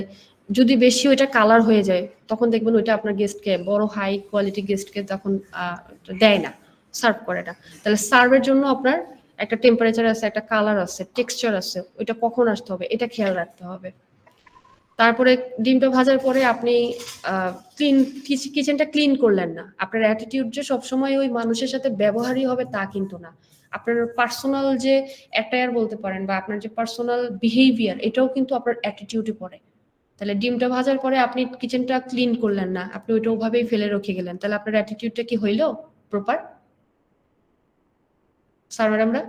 যদি বেশি ওইটা কালার হয়ে যায় তখন দেখবেন ওইটা আপনার গেস্টকে, বড় হাই কোয়ালিটি গেস্টকে তখন দেয় না, সার্ভ করে না। তাহলে সার্ভের জন্য আপনার একটা টেম্পারেচার আছে, একটা কালার আছে, টেক্সচার আছে, ওইটা কখন আসতে হবে এটা খেয়াল রাখতে হবে। তারপরে ডিমটা ভাজার পরে আপনি ক্লিন, কিচেনটা ক্লিন করলেন না, আপনার অ্যাটিটিউড যে সবসময় ওই মানুষের সাথে ব্যবহারই হবে তা কিন্তু না, আপনার পার্সোনাল যে অ্যাটায়ার বলতে পারেন, বা আপনার যে পার্সোনাল বিহেভিয়ার, এটাও কিন্তু আপনার অ্যাটিটিউডে পড়ে। তাহলে ডিমটা ভাজার পরে আপনি কিচেনটা ক্লিন করলেন না, আপনি ওইটা ওভাবেই ফেলে রেখে গেলেন, তাহলে আপনার অ্যাটিটিউডটা কি হইলো প্রপার? স্যার ম্যাডামরা,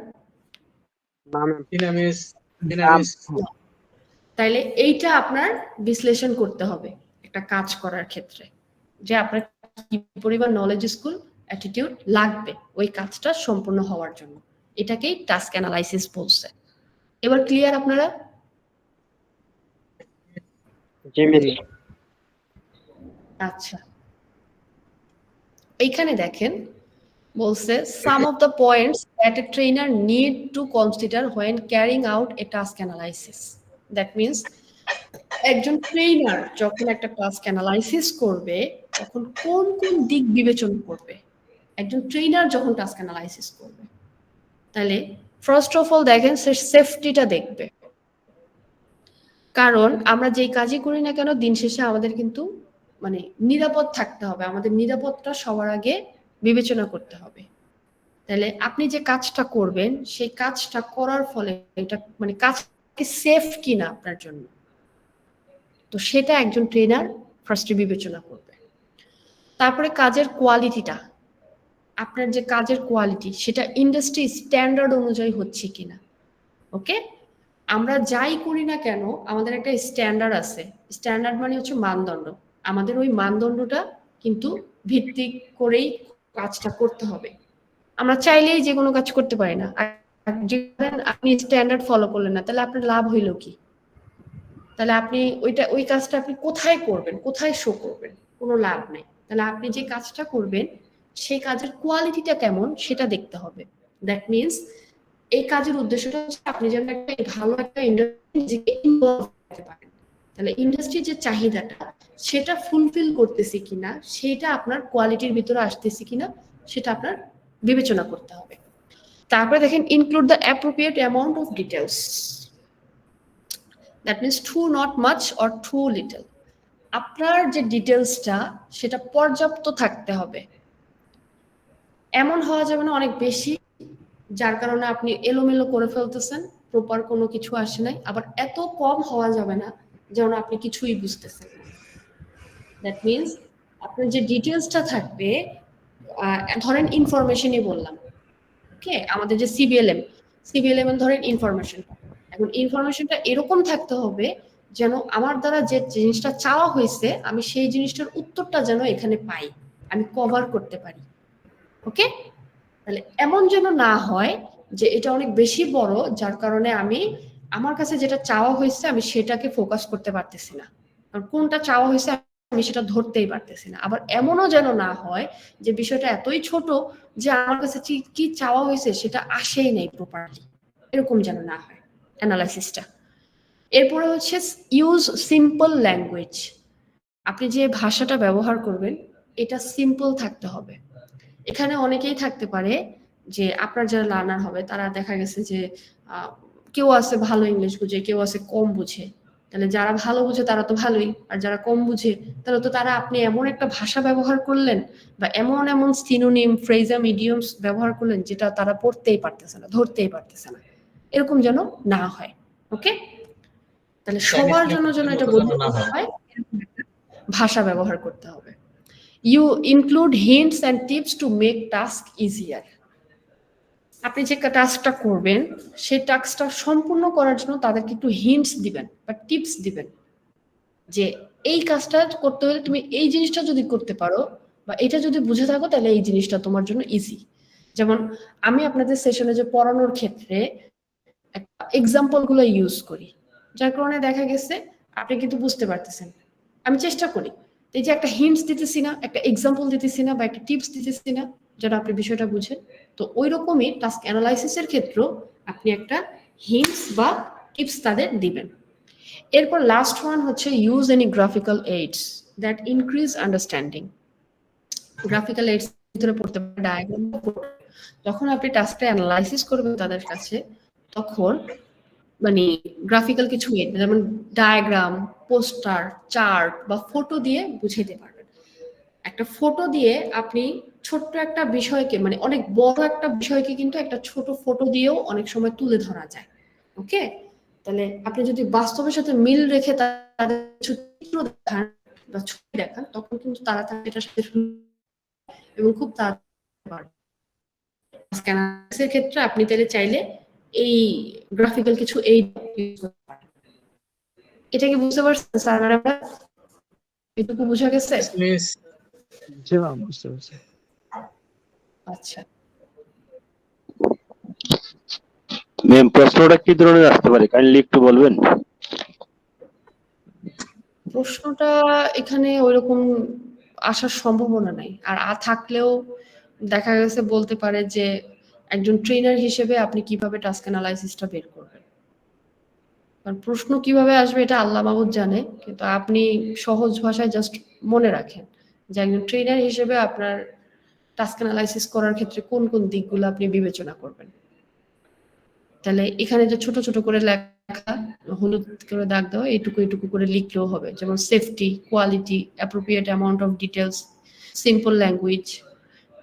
তাইলে এইটা আপনার বিশ্লেষণ করতে হবে একটা কাজ করার ক্ষেত্রে, যে আপনার কি পরিমাণ নলেজ, স্কুল, অ্যাটিটিউড লাগবে ওই কাজটা সম্পূর্ণ হওয়ার জন্য। এটাকেই টাস্ক অ্যানালাইসিস বলছে। এবার ক্লিয়ার আপনারা? আচ্ছা, এইখানে দেখেন বলছে some of the points that a trainer need to consider when carrying out a task analysis. That means একজন ট্রেনার যখন একটা টাস্ক অ্যানালাইসিস করবে তখন কোন কোন দিক বিবেচনা করবে একজন ট্রেনার যখন টাস্ক অ্যানালাইসিস করবে। তাহলে ফার্স্ট অফ অল দেখেন সে সেফটিটা দেখবে, কারণ আমরা যেই কাজই করি না কেন দিন শেষে আমাদের কিন্তু মানে নিরাপদ থাকতে হবে, আমাদের নিরাপদটা সবার আগে বিবেচনা করতে হবে। তাহলে আপনি যে কাজটা করবেন সেই কাজটা করার ফলে এটা মানে কাজকে সেফ কিনা আপনার জন্য, তো সেটা একজন ট্রেনার ফার্স্টে বিবেচনা করবে। তারপরে কাজের কোয়ালিটিটা, আপনার যে কাজের কোয়ালিটি সেটা ইন্ডাস্ট্রি স্ট্যান্ডার্ড অনুযায়ী হচ্ছে কিনা। ওকে, আমরা যাই করি না কেন আমাদের একটা স্ট্যান্ডার্ড আছে, স্ট্যান্ডার্ড মানে হচ্ছে মানদণ্ড, আমাদের ওই মানদণ্ডটা কিন্তু ভিত্তি করেই কাজটা করতে হবে। আমরা চাইলেই যে কোনো কাজ করতে পারি না, আপনি স্ট্যান্ডার্ড ফলো করলেন না তাহলে আপনার লাভ হইল কি, তাহলে আপনি ওই কাজটা আপনি কোথায় করবেন, কোথায় শো করবেন, কোনো লাভ নেই। তাহলে আপনি যে কাজটা করবেন সেই কাজের কোয়ালিটিটা কেমন সেটা দেখতে হবে। দ্যাট মিনস এই কাজের উদ্দেশ্যটা হচ্ছে আপনি যেন একটা ভালো একটা ইন্ডাস্ট্রিকে ইনভলভ করতে পারেন। তাহলে ইন্ডাস্ট্রির যে চাহিদাটা সেটা ফুলফিল করতেছি কিনা, সেটা আপনার কোয়ালিটির ভিতরে আসতেছি কিনা, সেটা আপনার বিবেচনা করতে হবে। তারপরে দেখেন include the appropriate amount of details, that means too not much or too little. আপনার যে ডিটেলসটা সেটা পর্যাপ্ত থাকতে হবে, এমন হওয়া যাবে না অনেক বেশি যার কারণে আপনি এলোমেলো করে ফেলতেছেন, প্রপার কোনো কিছু আসে নাই, আবার এত কম হওয়া যাবে না যেন আপনি কিছুই বুঝতেছেন। দ্যাট মিনস আপনার যে ডিটেলসটা থাকবে, ধরেন ইনফরমেশনই বললাম, ওকে, আমাদের যে সিবিএলএম ধরেন ইনফরমেশন, এখন ইনফরমেশনটা এরকম থাকতে হবে যেন আমার দ্বারা যে জিনিসটা চাওয়া হয়েছে আমি সেই জিনিসটার উত্তরটা যেন এখানে পাই, আমি কভার করতে পারি। ওকে, তাহলে এমন যেন না হয় যে এটা অনেক বেশি বড় যার কারণে আমি আমার কাছে যেটা চাওয়া হয়েছে আমি সেটাকে ফোকাস করতে পারতেছি না, কারণ কোনটা চাওয়া হয়েছে আমি সেটা ধরতেই পারতেছি না। আবার এমনও যেন না হয় যে বিষয়টা এতই ছোট যে আমার কাছে কি চাওয়া হয়েছে সেটা আসেই নাই প্রপারলি, এরকম যেন না হয় অ্যানালাইসিসটা। এরপরে হচ্ছে ইউজ সিম্পল ল্যাঙ্গুয়েজ। আপনি যে ভাষাটা ব্যবহার করবেন এটা সিম্পল থাকতে হবে। এখানে অনেকেই থাকতে পারে যে আপনার যারা লার্নার হবে তারা দেখা গেছে যে কেউ আছে ভালো ইংলিশ বুঝে, কেউ আছে কম বুঝে। তাহলে যারা ভালো বুঝে তারা তো ভালোই, আর যারা কম বুঝে তাহলে তো তারা আপনি এমন একটা ভাষা ব্যবহার করলেন বা এমন এমন সিনোনিম ফ্রেজাম ইডিয়মস ব্যবহার করলেন যেটা তারা পড়তেই পারতেছে না, ধরতেই পারতেছে না, এরকম যেন না হয়। ওকে, তাহলে সবার জন্য যেন এটা বোঝানো হয় এরকম একটা ভাষা ব্যবহার করতে হবে। You include hints and tips to make task easier. আপনি যে টাস্কটা করবেন সেই টাস্কটা সম্পূর্ণ করার জন্য তাদেরকে একটু হিন্টস দিবেন বা টিপস দিবেন যে এই কাজটা করতে হলে তুমি এই জিনিসটা যদি করতে পারো বা এটা যদি বুঝে থাকো তাহলে এই জিনিসটা তোমার জন্য ইজি। যেমন আমি আপনাদের সেশনে যে পড়ানোর ক্ষেত্রে একটা এক্সাম্পল গুলো ইউজ করি, যার কারণে দেখা গেছে আপনি কিন্তু বুঝতে পারতেছেন। আমি চেষ্টা করি এই যে একটা হিন্টস দিতেছি না, একটা এক্সাম্পল দিতেছি না বা একটা টিপস দিতেছি না যেন আপনি বিষয়টা বুঝেন। তো ওই রকমই টাস্ক অ্যানালাইসিসের ক্ষেত্রেও আপনি একটা হিন্টস বা টিপস তাদের দিবেন। এরপর লাস্ট ওয়ান হচ্ছে use any graphical AIDS that increase understanding. Graphical AIDS ভিতরে পড়তে পারে ডায়াগ্রাম। যখন আপনি টাস্কটা অ্যানালাইসিস করবেন তাদের কাছে তখন মানে গ্রাফিক্যাল কিছু এইড যেমন ডায়াগ্রাম, পোস্টার, চার্ট বা ফটো দিয়ে বুঝাইতে পারবেন। একটা ফটো দিয়ে আপনি ছোট্ট একটা বিষয়কে মানে অনেক বড় একটা বিষয়কে কিন্তু একটা ছোট ফটো দিয়েও অনেক সময় তুলে ধরা যায়। ওকে, তাহলে আপনি যদি বাস্তবের সাথে মিল রেখে তাদের চিত্র দেখান বা ছবি দেখান তখন কিন্তু তারা এটার সাথে এবং খুব তাড়াতাড়ি ক্ষেত্রে আপনি তাহলে চাইলে এই গ্রাফিক্যাল কিছু এই ইউজ করতে পারেন। এটা কি বুঝতে পারছেন স্যার ম্যাডামরা? এটুকু বোঝা গেছে? জি ম্যাম, বুঝতে পারছি। আচ্ছা, ম্যাম প্রশ্নটা কি ধরনের আসতে পারে কাইন্ডলি একটু বলবেন? প্রশ্নটা এখানে ওইরকম আসার সম্ভাবনা নাই, আর থাকলেও দেখা গেছে বলতে পারে যে একজন ট্রেনার হিসেবে আপনি কিভাবে টাস্ক অ্যানালাইসিসটা বের করবেন। কারণ প্রশ্ন কিভাবে আসবে এটা আল্লাহ মাহবুব জানে, কিন্তু আপনি সহজ ভাষায় জাস্ট মনে রাখেন যে একজন ট্রেনার হিসেবে আপনার টাস্ক অ্যানালাইসিস করার ক্ষেত্রে কোন কোন দিকগুলো আপনি বিবেচনা করবেন। তাহলে এখানে যে ছোট ছোট করে লেখা হলুদ করে দাগ দেওয়া এইটুকু এইটুকু করে লিখলেও হবে, যেমন safety, quality, appropriate amount of details, simple language,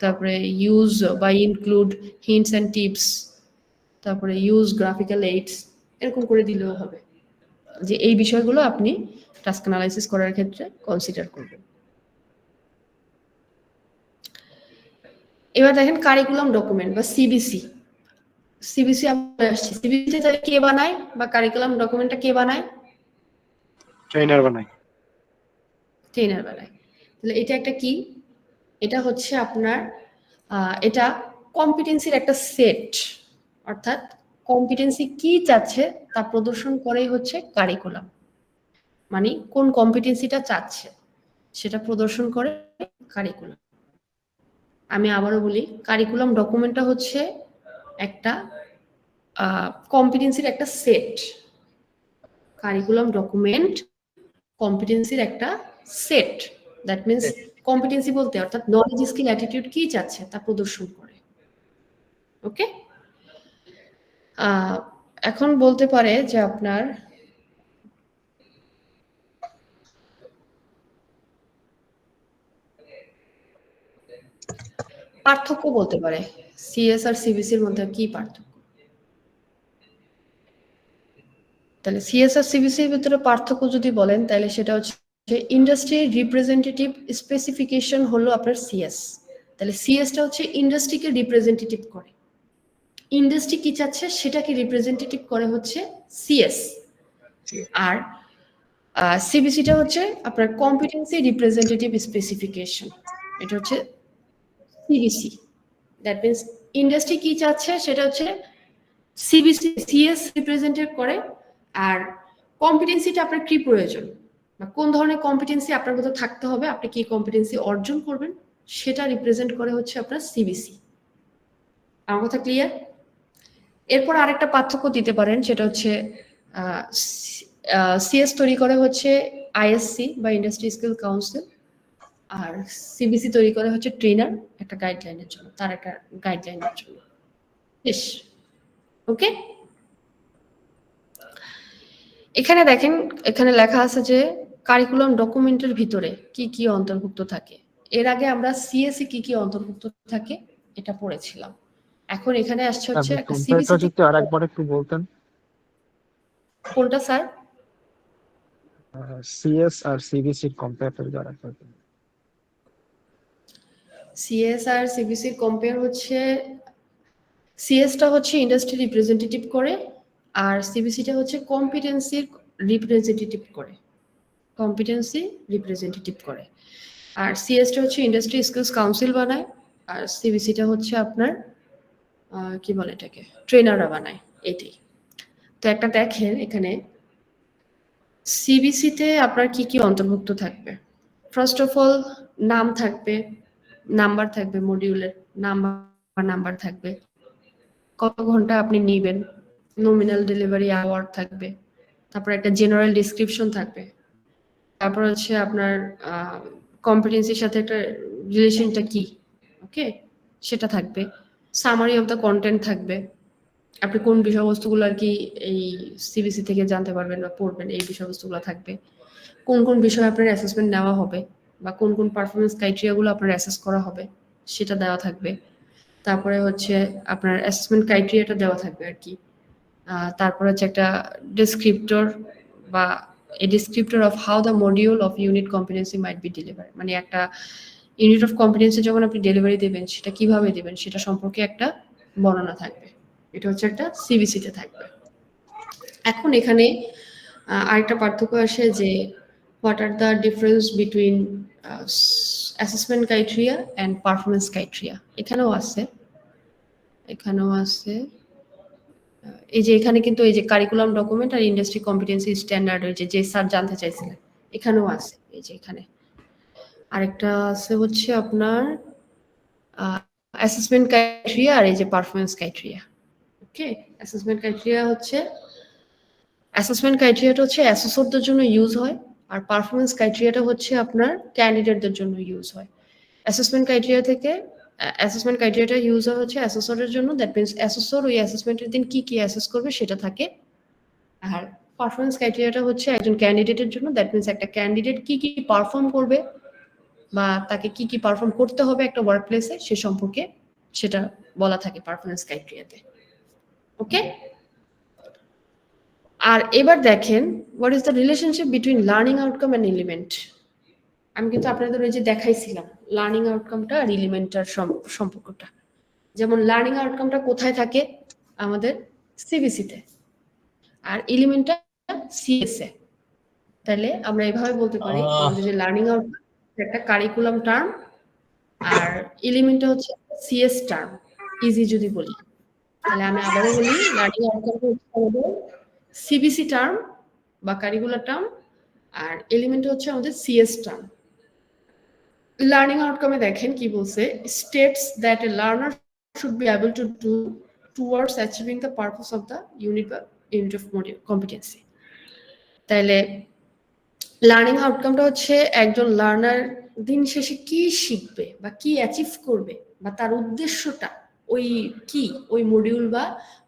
তারপরে ইউজ বা ইনক্লুড হিন্টস অ্যান্ড টিপস, তারপরে ইউজ গ্রাফিক্যাল এইডস, এরকম করে দিলেও হবে যে এই বিষয়গুলো আপনি টাস্ক অ্যানালাইসিস করার ক্ষেত্রে কনসিডার করবেন। এবার দেখেন কারিকুলাম ডকুমেন্ট বা সিবিসি। সিবিসি আমরা আসছি, সিবিসি তাহলে কে বানায় বা কারিকুলাম ডকুমেন্টটা কে বানায়? ট্রেনার বানাই। ট্রেনার বানায়। তাহলে এটা একটা কি? এটা হচ্ছে আপনার এটা কম্পিটেন্সির একটা সেট, অর্থাৎ কম্পিটেন্সি কি চাচ্ছে তা প্রদর্শন করেই হচ্ছে কারিকুলাম। মানে কোন কম্পিটেন্সিটা চাচ্ছে সেটা প্রদর্শন করে কারিকুলাম। আমি আবারও বলি, কারিকুলাম ডকুমেন্টটা হচ্ছে একটা কম্পিটেন্সির একটা সেট, কারিকুলাম ডকুমেন্ট কম্পিটেন্সির একটা সেট। দ্যাট মিনস কম্পিটেন্সি বলতে অর্থাৎ নলেজ, স্কিল, অ্যাটিটিউড কি চাচ্ছে তা প্রদর্শন করে। ওকে, এখন বলতে পারে যে আপনার পার্থক্য বলতে পারে সিএস আর সিবিসির মধ্যে কি পার্থক্য। তাহলে সিএস আর সিবিসির ভিতরে পার্থক্য যদি বলেন তাহলে সেটা হচ্ছে ইন্ডাস্ট্রি রিপ্রেজেন্টেটিভ স্পেসিফিকেশন হলো আপনার সিএস। তাহলে সিএসটা হচ্ছে ইন্ডাস্ট্রিকে রিপ্রেজেন্টেটিভ করে, ইন্ডাস্ট্রি কি চাচ্ছে সেটাকে রিপ্রেজেন্টেটিভ করে হচ্ছে সিএস। আর সিবিসিটা হচ্ছে আপনার কম্পিটেন্সি রিপ্রেজেন্টেটিভ স্পেসিফিকেশন, এটা হচ্ছে সিবিসি। দ্যাট মিনস ইন্ডাস্ট্রি কি চাচ্ছে সেটা হচ্ছে সিবিসি সিএস রিপ্রেজেন্টেট করে, আর কম্পিটেন্সিটা আপনার কি প্রয়োজন বা কোন ধরনের কম্পিটেন্সি আপনার মধ্যে থাকতে হবে, আপনি কি কম্পিটেন্সি অর্জন করবেন সেটা রিপ্রেজেন্ট করে হচ্ছে আপনার সিবিসি। আমার কথা ক্লিয়ার? এরপর আরেকটা পার্থক্য দিতে পারেন, সেটা হচ্ছে সিএস তৈরি করে হচ্ছে আইএসসি বা ইন্ডাস্ট্রি স্কিল কাউন্সিল, আর সিবিসি তৈরি করে হচ্ছে ট্রেনার একটা গাইডলাইনের জন্য, তার একটা গাইডলাইনের জন্য। বেশ, ওকে। এখানে দেখেন, এখানে লেখা আছে যে কারিকুলাম ডকুমেন্টের ভিতরে কি কি অন্তর্ভুক্ত থাকে। এর আগে আমরা সিএসি কি কি অন্তর্ভুক্ত থাকে এটা পড়েছিলাম। এখন এখানে আসছে হচ্ছে একটা সিবিসি। যদি আরেকবার একটু বলতেন। কোনটা স্যার? সিএস আর সিবিসি কম্পেয়ার যারা করবেন। সিএস আর সিবিসির কম্পেয়ার হচ্ছে সিএসটা হচ্ছে ইন্ডাস্ট্রি রিপ্রেজেন্টেটিভ করে, আর সিবিসিটা হচ্ছে কম্পিটেন্সির রিপ্রেজেন্টেটিভ করে, কম্পিটেন্সি রিপ্রেজেন্টেটিভ করে। আর সিএসটা হচ্ছে ইন্ডাস্ট্রি স্কিলস কাউন্সিল বানায়, আর সিবিসিটা হচ্ছে আপনার কি বলে এটাকে, ট্রেনাররা বানায়। এটাই তো। একটা দেখেন এখানে সিবিসিতে আপনার কি কি অন্তর্ভুক্ত থাকবে। ফার্স্ট অফ অল নাম থাকবে, নাম্বার থাকবে, মডিউলের নাম্বার থাকবে, কত ঘন্টা আপনি নিবেন, নমিনাল ডেলিভারি আওয়ার থাকবে, তারপর একটা জেনারেল ডিসক্রিপশন থাকবে, তারপর হচ্ছে আপনার কম্পিটেন্সির সাথে একটা রিলেশনটা কি, ওকে, সেটা থাকবে। সামারি অফ দ্য কন্টেন্ট থাকবে, আপনি কোন বিষয়বস্তুগুলো আর কি এই সিবিসি থেকে জানতে পারবেন বা পড়বেন, এই বিষয়বস্তুগুলো থাকবে। কোন কোন বিষয়ে আপনার অ্যাসেসমেন্ট নেওয়া হবে বা কোন কোন পারফরমেন্স ক্রাইটেরিয়াগুলো আপনার অ্যাসেস করা হবে সেটা দেওয়া থাকবে। তারপরে হচ্ছে আপনার অ্যাসেসমেন্ট ক্রাইটেরিয়াটা দেওয়া থাকবে আর কি। তারপরে হচ্ছে একটা ডেসক্রিপ্টর বা a descriptor of how the module of unit competency might be deliver, মানে একটা ইউনিট অফ কম্পিটেন্সি যখন আপনি ডেলিভারি দেবেন সেটা কিভাবে দেবেন সেটা সম্পর্কে একটা বর্ণনা থাকবে। এটা হচ্ছে একটা সিবিসিতে থাকবে। এখন এখানে আরেকটা পার্থক্য আসে যে what are the difference between assessment criteria and performance criteria. এখানেও আছে এই যে এখানে কিন্তু এই যে কারিকুলাম ডকুমেন্ট আর ইন্ডাস্ট্রি কম্পিটেন্সি স্ট্যান্ডার্ড যে স্যার জানতে চাইছিলেন এখানেও আছে। এই যে এখানে আরেকটা আছে হচ্ছে আপনার অ্যাসেসমেন্ট ক্রাইটেরিয়া আর এই যে পারফরমেন্স ক্রাইটেরিয়া। ওকে, অ্যাসেসমেন্ট ক্রাইটেরিয়াটা হচ্ছে অ্যাসেসরদের জন্য ইউজ হয়, আর পারফরমেন্স ক্রাইটেরিয়াটা হচ্ছে আপনার ক্যান্ডিডেটদের জন্য ইউজ হয়। অ্যাসেসমেন্ট ক্রাইটেরিয়াটা ইউজ হয় হচ্ছে অ্যাসেসরের জন্য, দ্যাট মিনস অ্যাসেসর ওই অ্যাসেসমেন্টের দিন কি কি অ্যাসেস করবে সেটা থাকে। আর পারফরমেন্স ক্রাইটেরিয়াটা হচ্ছে একজন ক্যান্ডিডেটের জন্য, দ্যাট মিনস একটা ক্যান্ডিডেট কি কি পারফর্ম করবে বা তাকে কি কি পারফর্ম করতে হবে একটা ওয়ার্ক প্লেসে সে সম্পর্কে সেটা বলা থাকে পারফরমেন্স ক্রাইটেরিয়াতে। ওকে, আর এবার দেখেন what is the relationship between learning outcome and element. আমি কিন্তু আপনাদের ওই যে দেখাইছিলাম লার্নিং আউটকামটা আর এলিমেন্টটার সম্পর্কটা। যেমন লার্নিং আউটকামটা কোথায় থাকে আমাদের সিবিসিতে, আর এলিমেন্টটা সিএস এ। তাহলে আমরা এভাবে বলতে পারি আমাদের যে লার্নিং আউটকাম একটা কারিকুলাম টার্ম, আর এলিমেন্টটা হচ্ছে সিএস টার্ম। ইজি যদি বলি তাহলে আমি আবারও বলি, লার্নিং আউটকামটা হচ্ছে আমাদের সিবিসি টার্ম বা কারিকুলার টার্ম, আর এলিমেন্ট হচ্ছে আমাদের সিএস টার্ম। লার্নিং আউটকামে দেখেন কি বলছে, states that a learner should be able to do towards achieving the purpose of the unit বা unit of competency. তাহলে লার্নিং আউটকামটা হচ্ছে একজন লার্নার দিন শেষে কি শিখবে বা কি অ্যাচিভ করবে বা তার উদ্দেশ্যটা ওই মডিউল বা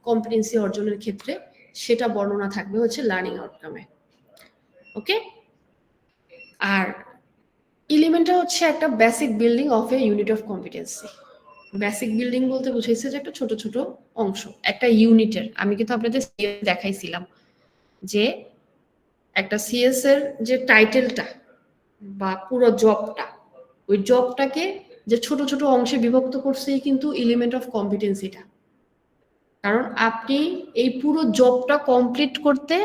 কম্পিটেন্সি অর্জনের ক্ষেত্রে সেটা বর্ণনা থাকবে হচ্ছে লার্নিং আউটকামে। ওকে, আর এলিমেন্টটা হচ্ছে একটা basic building of A unit of competency. Basic building বলতে বুঝাইছে যে একটা ছোট ছোট অংশ একটা ইউনিটের। আমি কিন্তু আপনাদের দেখাইছিলাম যে একটা সিএস এর যে টাইটেলটা বা পুরো জবটা, ওই জবটাকে যে ছোট ছোট অংশে বিভক্ত করছেই কিন্তু এলিমেন্ট অফ কম্পিটেন্সিটা। কারণ আপনি এই পুরো জবটা কমপ্লিট করতে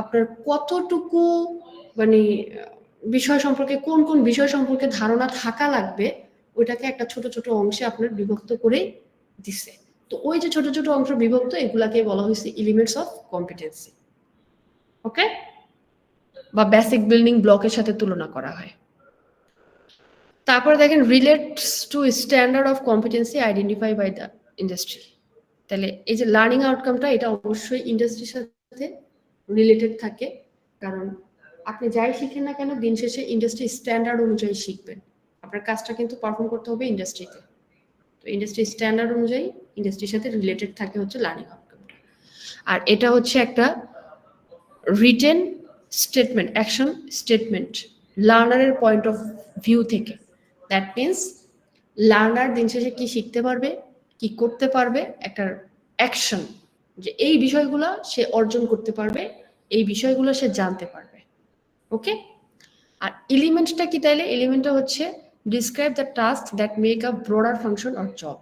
আপনার কতটুকু মানে বিষয় সম্পর্কে কোন কোন বিষয় সম্পর্কে ধারণা থাকা লাগবে ওইটাকে একটা ছোট ছোট অংশে আপনার বিভক্ত করে দিছে। তো ওই যে ছোট ছোট অংশ বিভক্ত এগুলাকে বলা হয়েছে এলিমেন্টস অফ কম্পিটেন্সি। ওকে, বা বেসিক বিল্ডিং ব্লকের সাথে তুলনা করা হয়। তারপরে দেখেন relates to standard of competency identify by the industry. তাহলে এই যে লার্নিং আউটকামটা এটা অবশ্যই ইন্ডাস্ট্রির সাথে রিলেটেড থাকে, কারণ আপনি যাই শিখেন না কেন দিন শেষে ইন্ডাস্ট্রি স্ট্যান্ডার্ড অনুযায়ী শিখবেন। আপনার কাজটা কিন্তু পারফর্ম করতে হবে ইন্ডাস্ট্রিতে, তো ইন্ডাস্ট্রি স্ট্যান্ডার্ড অনুযায়ী ইন্ডাস্ট্রির সাথে রিলেটেড থাকে হচ্ছে লার্নিং আউটকামটা। আর এটা হচ্ছে একটা রিটেন স্টেটমেন্ট, অ্যাকশন স্টেটমেন্ট লার্নারের পয়েন্ট অফ ভিউ থেকে। দ্যাট মিনস লার্নার দিন শেষে কি শিখতে পারবে, কি করতে পারবে, একটা অ্যাকশন যে এই বিষয়গুলো সে অর্জন করতে পারবে, এই বিষয়গুলো সে জানতে পারবে। ওকে, আর এলিমেন্টটা কি তাইলে? এলিমেন্টটা হচ্ছে describe the task that make a broader function or job.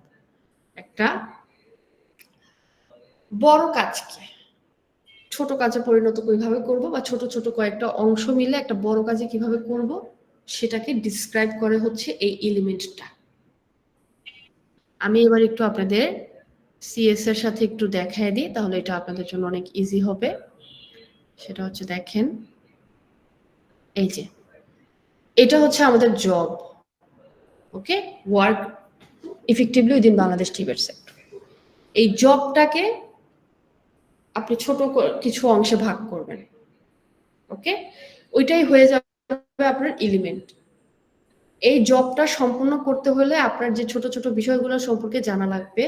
একটা বড় কাজকে ছোট কাজে পরিণত কিভাবে করব বা ছোট ছোট কয়েকটা অংশ মিলে একটা বড় কাজে কিভাবে করব সেটাকে ডিসক্রাইব করে হচ্ছে এই এলিমেন্টটা। আমি এবার একটু আপনাদের সিএস এর সাথে একটু দেখায় দিই, তাহলে এটা আপনাদের জন্য অনেক ইজি হবে। সেটা হচ্ছে দেখেন, এই যে এটা হচ্ছে আমাদের job. Okay, work effectively within Bangladesh টিবেট সেক্টর। এই জবটাকে আপনি ছোট কিছু অংশে ভাগ করবেন। ওকে, ওইটাই হয়ে যাবে আপনার এলিমেন্ট। এই জবটা সম্পূর্ণ করতে হলে আপনার যে ছোট ছোট বিষয়গুলো সম্পর্কে জানা লাগবে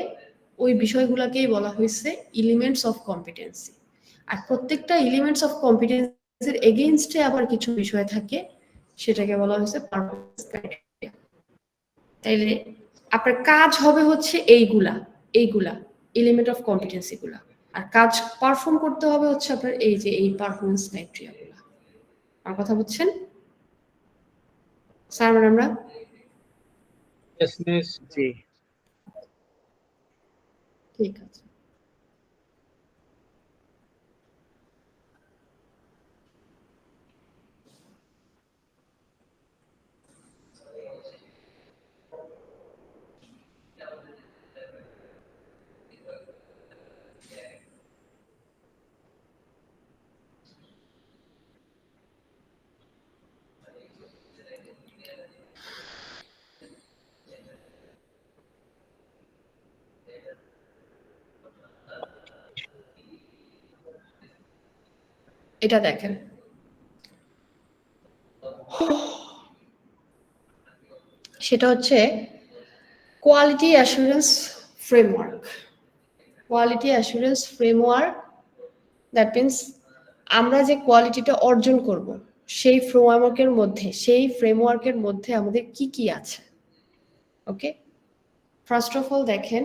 ওই বিষয়গুলোকেই বলা হয়েছে এলিমেন্টস অফ কম্পিটেন্সি। আর প্রত্যেকটা এলিমেন্টস অফ কম্পিটেন্সির এগেইনস্টে আবার কিছু বিষয় থাকে, সেটাকে বলা হয়েছে পারফরম্যান্স ক্রাইটেরিয়া। তাইলে আপনার কাজ হবে হচ্ছে এইগুলা এলিমেন্ট অফ কম্পিটেন্সি গুলা, আর কাজ পারফর্ম করতে হবে হচ্ছে আপনার এই যে এই পারফরম্যান্স ক্রাইটেরিয়া গুলা। আর কথা বুঝছেন স্যার ম্যাডামরা? জি, ঠিক আছে। এটা দেখেন, সেটা হচ্ছে quality assurance framework. Quality assurance framework, that means আমরা যে কোয়ালিটিটা অর্জন করব সেই ফ্রেমওয়ার্কের মধ্যে আমাদের কি কি আছে। ওকে, ফার্স্ট অফ অল দেখেন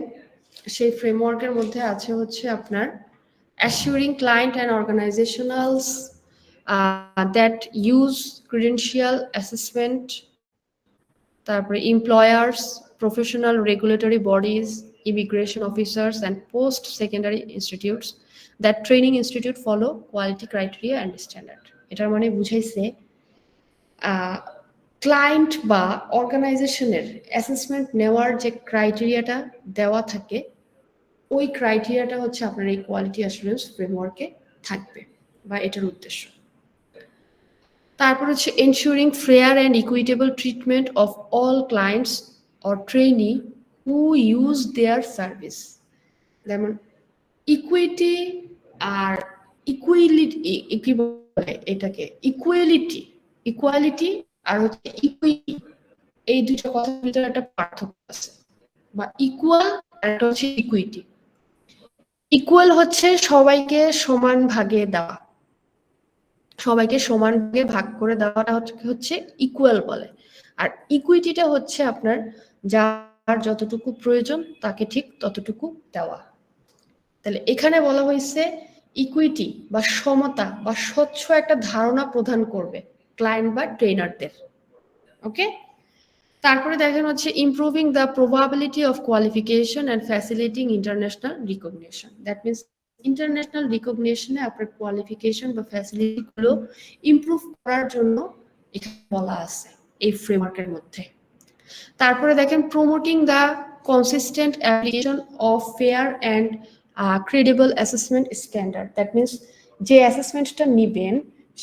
সেই ফ্রেমওয়ার্কের মধ্যে আছে হচ্ছে আপনার assuring client and organizationals that use credential assessment, তারপরে employers, professional regulatory bodies, immigration officers and post secondary institutes that training institute follow quality criteria and standard. এটার মানে বুঝাইছে ক্লায়েন্ট বা অর্গানাইজেশনের অ্যাসেসমেন্ট নেওয়ার যে ক্রাইটেরিয়াটা দেওয়া থাকে ওই ক্রাইটেরিয়াটা হচ্ছে আপনার এই কোয়ালিটি অ্যাসুরেন্স ফ্রেমওয়ার্কে থাকবে বা এটার উদ্দেশ্য। তারপর হচ্ছে ensuring fair and equitable treatment of all clients or trainee who use their service. যেমন ইকুইটি আর ইকুইলিটি, কি বলে এটাকে, ইকুয়ালিটি আর হচ্ছে ইকুইটি, এই দুটো কথার ভিতরে একটা পার্থক্য আছে। বা ইকুয়াল আর একটা হচ্ছে ইকুইটি। ইকুয়াল হচ্ছে সবাইকে সমান ভাগে দেওয়া, সবাইকে সমান ভাগে ভাগ করে দেওয়াটা হচ্ছে ইকুয়াল বলে। আর ইকুইটিটা হচ্ছে আপনার যার যতটুকু প্রয়োজন তাকে ঠিক ততটুকু দেওয়া। তাহলে এখানে বলা হয়েছে ইকুইটি বা সমতা বা স্বচ্ছ একটা ধারণা প্রদান করবে ক্লায়েন্ট বা ট্রেনারদের। ওকে, তারপরে দেখেন হচ্ছে improving the probability of qualification and facilitating international recognition. That means international রিকগনিশনে আপনার কোয়ালিফিকেশন বা ফ্যাসিলিটি গুলো ইমপ্রুভ করার জন্য এখানে বলা আছে এই ফ্রেমওয়ার্কের মধ্যে। তারপরে দেখেন promoting the consistent application of fair and credible assessment standard. That means যে অ্যাসেসমেন্টটা নিবেন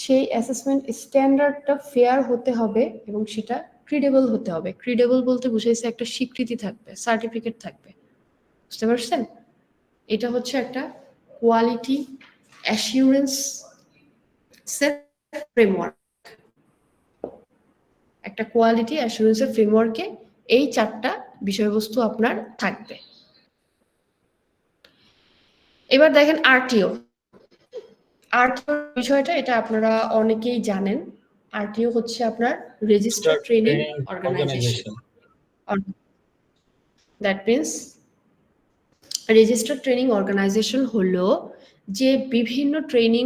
সেই অ্যাসেসমেন্ট স্ট্যান্ডার্ডটা ফেয়ার হতে হবে এবং সেটা ক্রেডিবল হতে হবে। ক্রেডিবল বলতে বুঝাইছে একটা স্বীকৃতি থাকবে, সার্টিফিকেট থাকবে, বুঝতে পারছেন? এটা হচ্ছে একটা কোয়ালিটি অ্যাসিউরেন্স ফ্রেমওয়ার্ক। একটা কোয়ালিটি অ্যাসিউরেন্সের ফ্রেমওয়ার্কে এই 4টা বিষয়বস্তু আপনার থাকবে। এবার দেখেন আরটিও। আরটিও বিষয়টা এটা আপনারা অনেকেই জানেন। আরটিও হচ্ছে আপনার registered training organisation. That means registered training organisation হলো যে বিভিন্ন ট্রেনিং,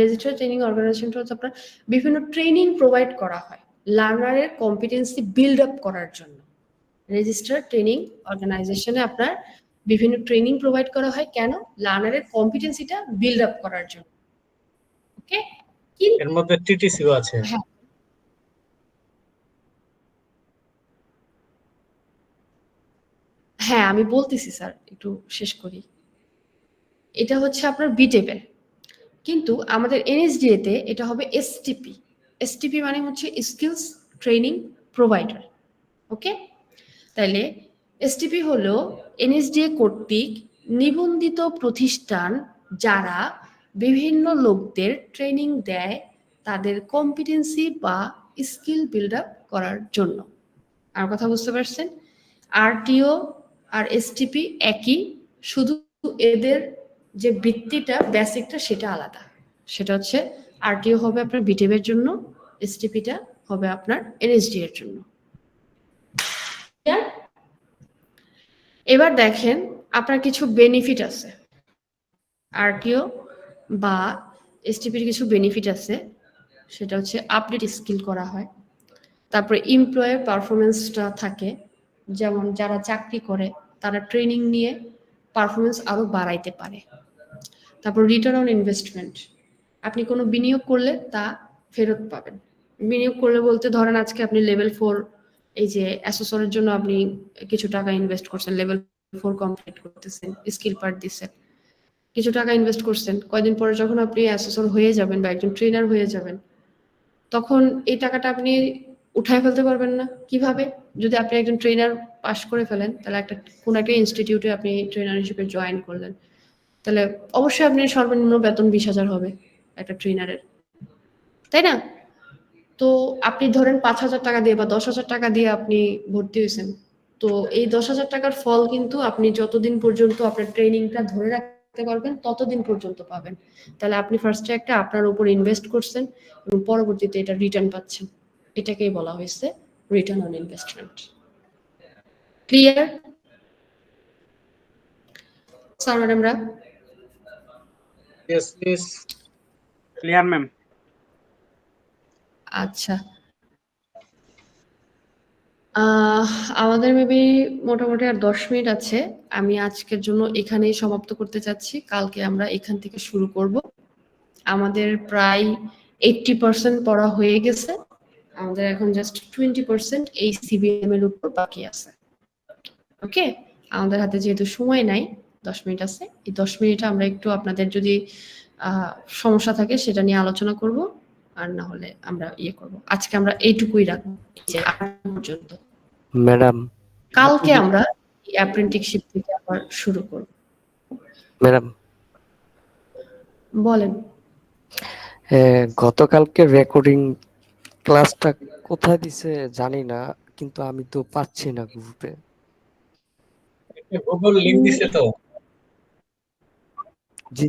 রেজিস্টার্ড ট্রেনিং অর্গানাইজেশনটা হচ্ছে আপনার বিভিন্ন ট্রেনিং প্রোভাইড করা হয় লার্নারের কম্পিটেন্সি বিল্ড আপ করার জন্য। রেজিস্টার্ড ট্রেনিং অর্গানাইজেশনে আপনার বিভিন্ন ট্রেনিং প্রোভাইড করা হয় কেন? লার্নারের কম্পিটেন্সিটা বিল্ড আপ করার জন্য। ওকে, এর মধ্যে টিটিসিও আছে। হ্যাঁ আমি বলতেছি স্যার, একটু শেষ করি। এটা হচ্ছে আপনার বিটেপের, কিন্তু আমাদের এনএসডিএ তে এটা হবে এসটিপি। এসটিপি মানে হচ্ছে স্কিলস ট্রেনিং প্রোভাইডার। ওকে, তাহলে এসটিপি হলো এনএসডিএ কর্তৃক নিবন্ধিত প্রতিষ্ঠান যারা বিভিন্ন লোকদের ট্রেনিং দেয় তাদের কম্পিটেন্সি বা স্কিল বিল্ড আপ করার জন্য। আর কথা বুঝতে পারছেন? আরটিও আর এসটিপি একই, শুধু এদের যে ভিত্তিটা বেসিকটা সেটা আলাদা। সেটা হচ্ছে আরটিও হবে আপনার বিটেবের জন্য, এসটিপিটা হবে আপনার এনএসডি এর জন্য। এবার দেখেন আপনার কিছু বেনিফিট আছে, আরটিও বা এসটিপির কিছু বেনিফিট আছে। সেটা হচ্ছে আপডেট স্কিল করা হয়, তারপরে এমপ্লয়ের পারফরমেন্সটা থাকে, যেমন যারা চাকরি করে তারা ট্রেনিং নিয়ে পারফরমেন্স আরো বাড়াইতে পারে। তারপর রিটার্ন অন ইনভেস্টমেন্ট, আপনি কোনো বিনিয়োগ করলে তা ফেরত পাবেন। বিনিয়োগ করলে বলতে ধরেন আজকে আপনি লেভেল 4 এই যে অ্যাসেসরের জন্য আপনি কিছু টাকা ইনভেস্ট করছেন, লেভেল 4 কমপ্লিট করতেছেন, স্কিল পার্ট দিচ্ছেন, কিছু টাকা ইনভেস্ট করছেন, কয়দিন পরে যখন আপনি অ্যাসেসর হয়ে যাবেন বা একজন ট্রেনার হয়ে যাবেন তখন এই টাকাটা আপনি উঠায় ফেলতে পারবেন না। কিভাবে? যদি আপনি একজন ট্রেনার পাস করে ফেলেন, তাহলে কোনো একটা ইনস্টিটিউটে আপনি ট্রেনার হিসেবে জয়েন করলেন, তাহলে অবশ্যই আপনি সর্বনিম্ন বেতন 20,000 হবে একটা ট্রেনারের, তাই না? তো আপনি ধরেন 5,000 টাকা দিয়ে বা 10,000 টাকা দিয়ে আপনি ভর্তি হয়েছেন, তো এই 10,000 টাকার ফল কিন্তু আপনি যতদিন পর্যন্ত আপনার ট্রেনিংটা ধরে রাখতে পারবেন ততদিন পর্যন্ত পাবেন। তাহলে আপনি ফার্স্টে একটা আপনার উপর ইনভেস্ট করছেন এবং পরবর্তীতে এটা রিটার্ন পাচ্ছেন। এটাকেই বলা হয়েছে return on investment. Clear sir ম্যাডামরা? Yes please. Clear ma'am. আচ্ছা, আমাদের মেবি মোটামুটি আর 10 মিনিট আছে। আমি আজকের জন্য এখানেই সমাপ্ত করতে চাচ্ছি। কালকে আমরা এখান থেকে শুরু করব। আমাদের প্রায় 80% পড়া হয়ে গেছে। আমাদের এখন জাস্ট 20% এই সিবিএম এর উপর বাকি আছে। ওকে, আমাদের হাতে যেহেতু সময় নাই, 10 মিনিট আছে, এই 10 মিনিটে আমরা একটু আপনাদের যদি সমস্যা থাকে সেটা নিয়ে আলোচনা করব, আর না হলে আমরা করব। আজকে আমরা এইটুকুই রাখবো যে পর্যন্ত। ম্যাডাম কালকে আমরা অ্যাপ্রেন্টিসশিপ থেকে আবার শুরু করব। ম্যাডাম, বলেন। গতকালকে রেকর্ডিং ক্লাসটা কোথায় দিছে জানি না, কিন্তু আমি তো পাচ্ছি না গ্রুপে। গুগল লিংক দিছে তো, জি,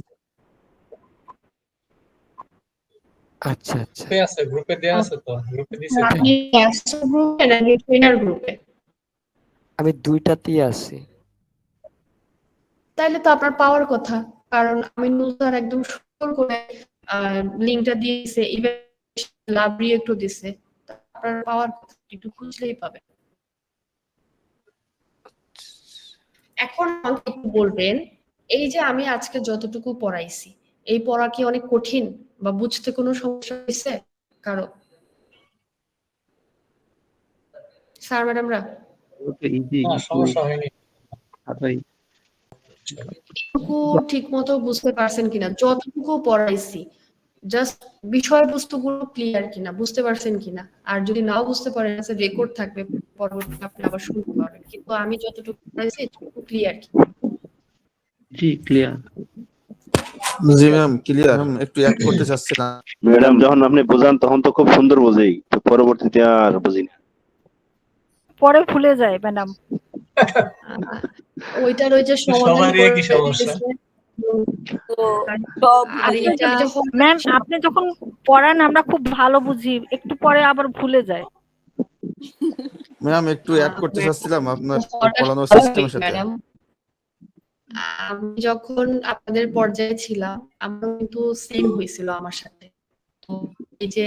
আচ্ছা আচ্ছা। গ্রুপে আছে, গ্রুপে দেয়া আছে তো, গ্রুপে দিছে তো। আপনি ক্যাস্টার গ্রুপে নাকি ট্রেনার গ্রুপে? আমি দুইটাতেই আছি। তাইলে তো আপনার পাওয়ার কথা, কারণ আমি নুসার একদম সুন্দর করে লিঙ্কটা দিয়েছে, ইভেন লাভ রিয়েক্টও দিছে। আপনার পাওয়ার কথা, একটু খুঁজলেই পাবেন। এখন আমাকে একটু বলবেন, এই যে আমি আজকে যতটুকু পড়াইছি, এই পড়া কি অনেক কঠিন বা বুঝতে কোনো সমস্যা হয়েছে কারো? স্যার ম্যাডামরা ইজি না, সমস্যা হয়নি। এটুকু ঠিক মতো বুঝতে পারছেন কিনা, যতটুকু পড়াইছি জাস্ট বিষয়বস্তুগুলো ক্লিয়ার কিনা, বুঝতে পারছেন কিনা? আর যদি নাও বুঝতে পারেন, রেকর্ড থাকবে, পরবর্তীতে আপনি আবার শুনতে পারবেন, কিন্তু আমি যতটুকু পড়াইছি এটুকু ক্লিয়ার কিনা? জি ক্লিয়ার। জি ম্যাম ক্লিয়ার, একটু অ্যাড করতে চাচ্ছি না। ম্যাডাম যখন আপনি বোঝান তখন তো খুব সুন্দর বোঝেই, তো পরবর্তীতে আর বুঝি না। পরে ভুলে যায় ম্যাডাম। ওইটার ওই যে সমাধান সবারই করে একই সমস্যা। দিতেছে। তো আর এইটা ম্যাম আপনি যখন পড়ান আমরা খুব ভালো বুঝি, একটু পরে আবার ভুলে যায়। ম্যাম একটু অ্যাড করতে চাচ্ছিলাম আপনার পড়ানোর স্বাভাবিক সিস্টেমের সাথে। ম্যাডাম। আমি যখন আপনাদের পর্যায়ে ছিলাম, আমার কিন্তু সেম হয়েছিল আমার সাথে। তো এই যে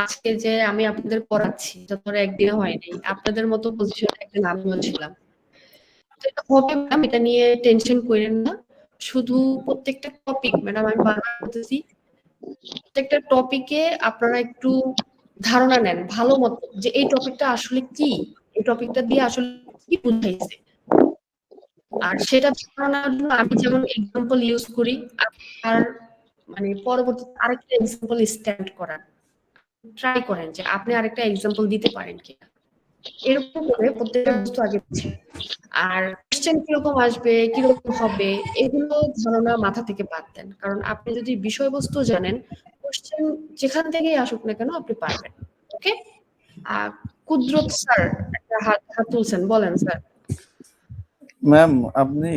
আজকে যে আমি আপনাদের পড়াচ্ছি, এটা তো আর একদিনে হয়নি। আপনাদের মতো পজিশনে একদিন আমিও ছিলাম। তো এটা হবে ম্যাম, এটা নিয়ে টেনশন করেন না। শুধু প্রত্যেকটা টপিক, ম্যাডাম আমি বারবার বলতেছি, প্রত্যেকটা টপিকে আপনারা একটু ধারণা নেন ভালো মতো, যে এই টপিকটা আসলে কি, এই টপিকটা দিয়ে আসলে কি বুঝাইছে। আর সেটা ধারণার জন্য আমি যেমন এক্সাম্পল ইউজ করি, আর মানে পরবর্তীতে আরেকটা এক্সাম্পল স্ট্যান্ড করার ট্রাই করেন যে আপনি আরেকটা এক্সাম্পল দিতে পারেন কিনা। এরকম করে প্রত্যেকটা বস্তু আগে বুঝেন। আর কোশ্চেন কিরকম আসবে, কিরকম হবে, এগুলো ধারণা মাথা থেকে বাদ দেন, কারণ আপনি যদি বিষয়বস্তু জানেন, কোশ্চেন যেখান থেকেই আসুক না কেন আপনি পারবেন। ওকে? কুদরত স্যার একটা হাত তুলছেন, বলেন স্যার। ম্যাম আপনি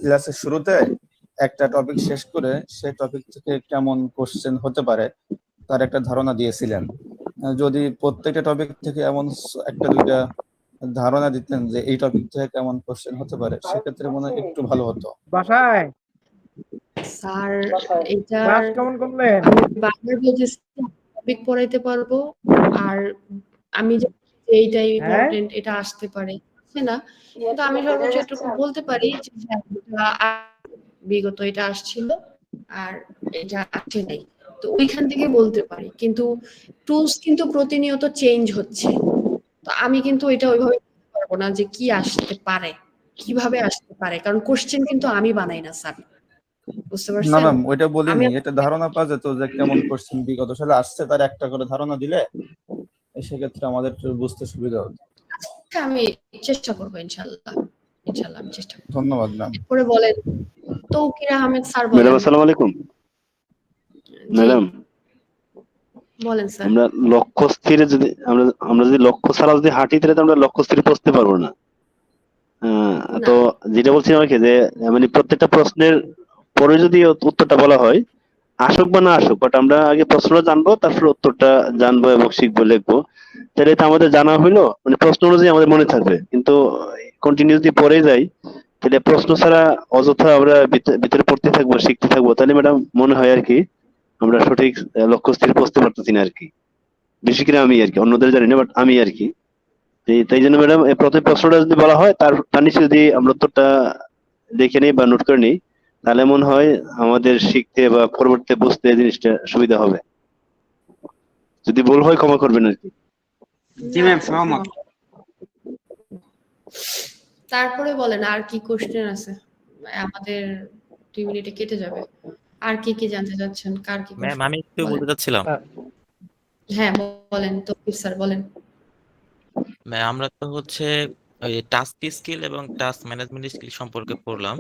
ক্লাসের শুরুতে একটা টপিক শেষ করে সেই টপিক থেকে কেমন কোশ্চেন হতে পারে তার একটা ধারণা দিয়েছিলেন। যদি প্রত্যেকটা টপিক থেকে এমন একটা দুইটা ধারণা দিতেন যে এই টপিক থেকে কেমন কোশ্চেন হতে পারে, সেক্ষেত্রে মনে হয় একটু ভালো হতো। বাসায় স্যার এটা ক্লাস কেমন করলেন? আমি বারবার বলতেছি, টপিক পড়াইতে পারবো, আর আমি যে এইটা ইম্পর্টেন্ট, এটা আসতে পারে না, কিন্তু আমি সর্বোচ্চ এটুকু বলতে পারি যে হ্যাঁ, বিগত এটা আসছিল আর এটা আসে নাই, তো ওইখান থেকে বলতে পারি। কিন্তু টুলস কিন্তু প্রতিনিয়ত চেঞ্জ হচ্ছে, তো আমি কিন্তু এটা ওইভাবে বলতে পারবো না যে কি আসতে পারে, কিভাবে আসতে পারে, কারণ কোশ্চেন কিন্তু আমি বানাই না স্যার, বুঝতে না পারছেন? ম্যাম ওইটা আমি বলিনি, এটা ধারণা পাওয়া যেত যে কেমন কোশ্চেন বিগত সালে আসছে তার একটা করে ধারণা দিলে সেক্ষেত্রে আমাদের একটু বুঝতে সুবিধা হতো। আমি চেষ্টা করবো, ইনশাল্লাহ ইনশাল্লাহ আমি চেষ্টা করবো। ধন্যবাদ ম্যাম। এরপরে বলেন তৌকির আহমেদ স্যার, ম্যাডাম বলেন। আসসালামু আলাইকুম। জি ম্যাডাম বলেন স্যার। আমরা লক্ষ্য স্থিরে যদি আমরা যদি লক্ষ্য ছাড়া যদি হাঁটি, তাহলে তো আমরা লক্ষ্য স্থিরে পৌঁছতে পারবো না। না তো যেটা বলছিলাম আর কি, যে মানে প্রত্যেকটা প্রশ্নের পরে যদি উত্তরটা বলা হয়, আসুক বা না আসুক, বাট আমরা আগে প্রশ্নটা জানবো, তারপর উত্তরটা জানবো এবং শিখবো, লিখবো। তাহলে তো আমাদের জানা হইলো, মানে প্রশ্ন অনুযায়ী আমাদের মনে থাকবে। কিন্তু কন্টিনিউ যদি পড়ে যাই, তাহলে প্রশ্ন ছাড়া অযথা আমরা ভিতরে পড়তে থাকবো, শিখতে থাকবো, তাহলে ম্যাডাম মনে হয় আর কি আমরা সঠিক লক্ষ্য স্থিরে পৌঁছতে পারতেছি না আর কি। বেশি করে আমি আর কি, অন্যদের জানি না, বাট আমি আর কি। তাই জন্য ম্যাডাম প্রথম প্রশ্নটা যদি বলা হয়, তার নিচে যদি আমরা উত্তরটা দেখে নিই বা নোট করে নিই, তাহলে মনে হয় আমাদের শিখতে বা পরবর্তীতে বুঝতে জিনিসটা সুবিধা হবে। যদি ভুল হয় ক্ষমা করবেন আর কি। জি ম্যাম, সহমত। তারপরে বলেন আর কি কোশ্চেন আছে, আমাদের 2 মিনিটে কেটে যাবে। আর কি কি জানতে চাচ্ছেন, কার কি ম্যাম প্রশ্ন? আমি একটু বলতে চাচ্ছিলাম, হ্যাঁ বলেন তৌকির স্যার, বলেন। ম্যাম আমরা তো হচ্ছে ওই টাস্ক স্কিল এবং টাস্ক ম্যানেজমেন্ট স্কিল সম্পর্কে পড়লাম।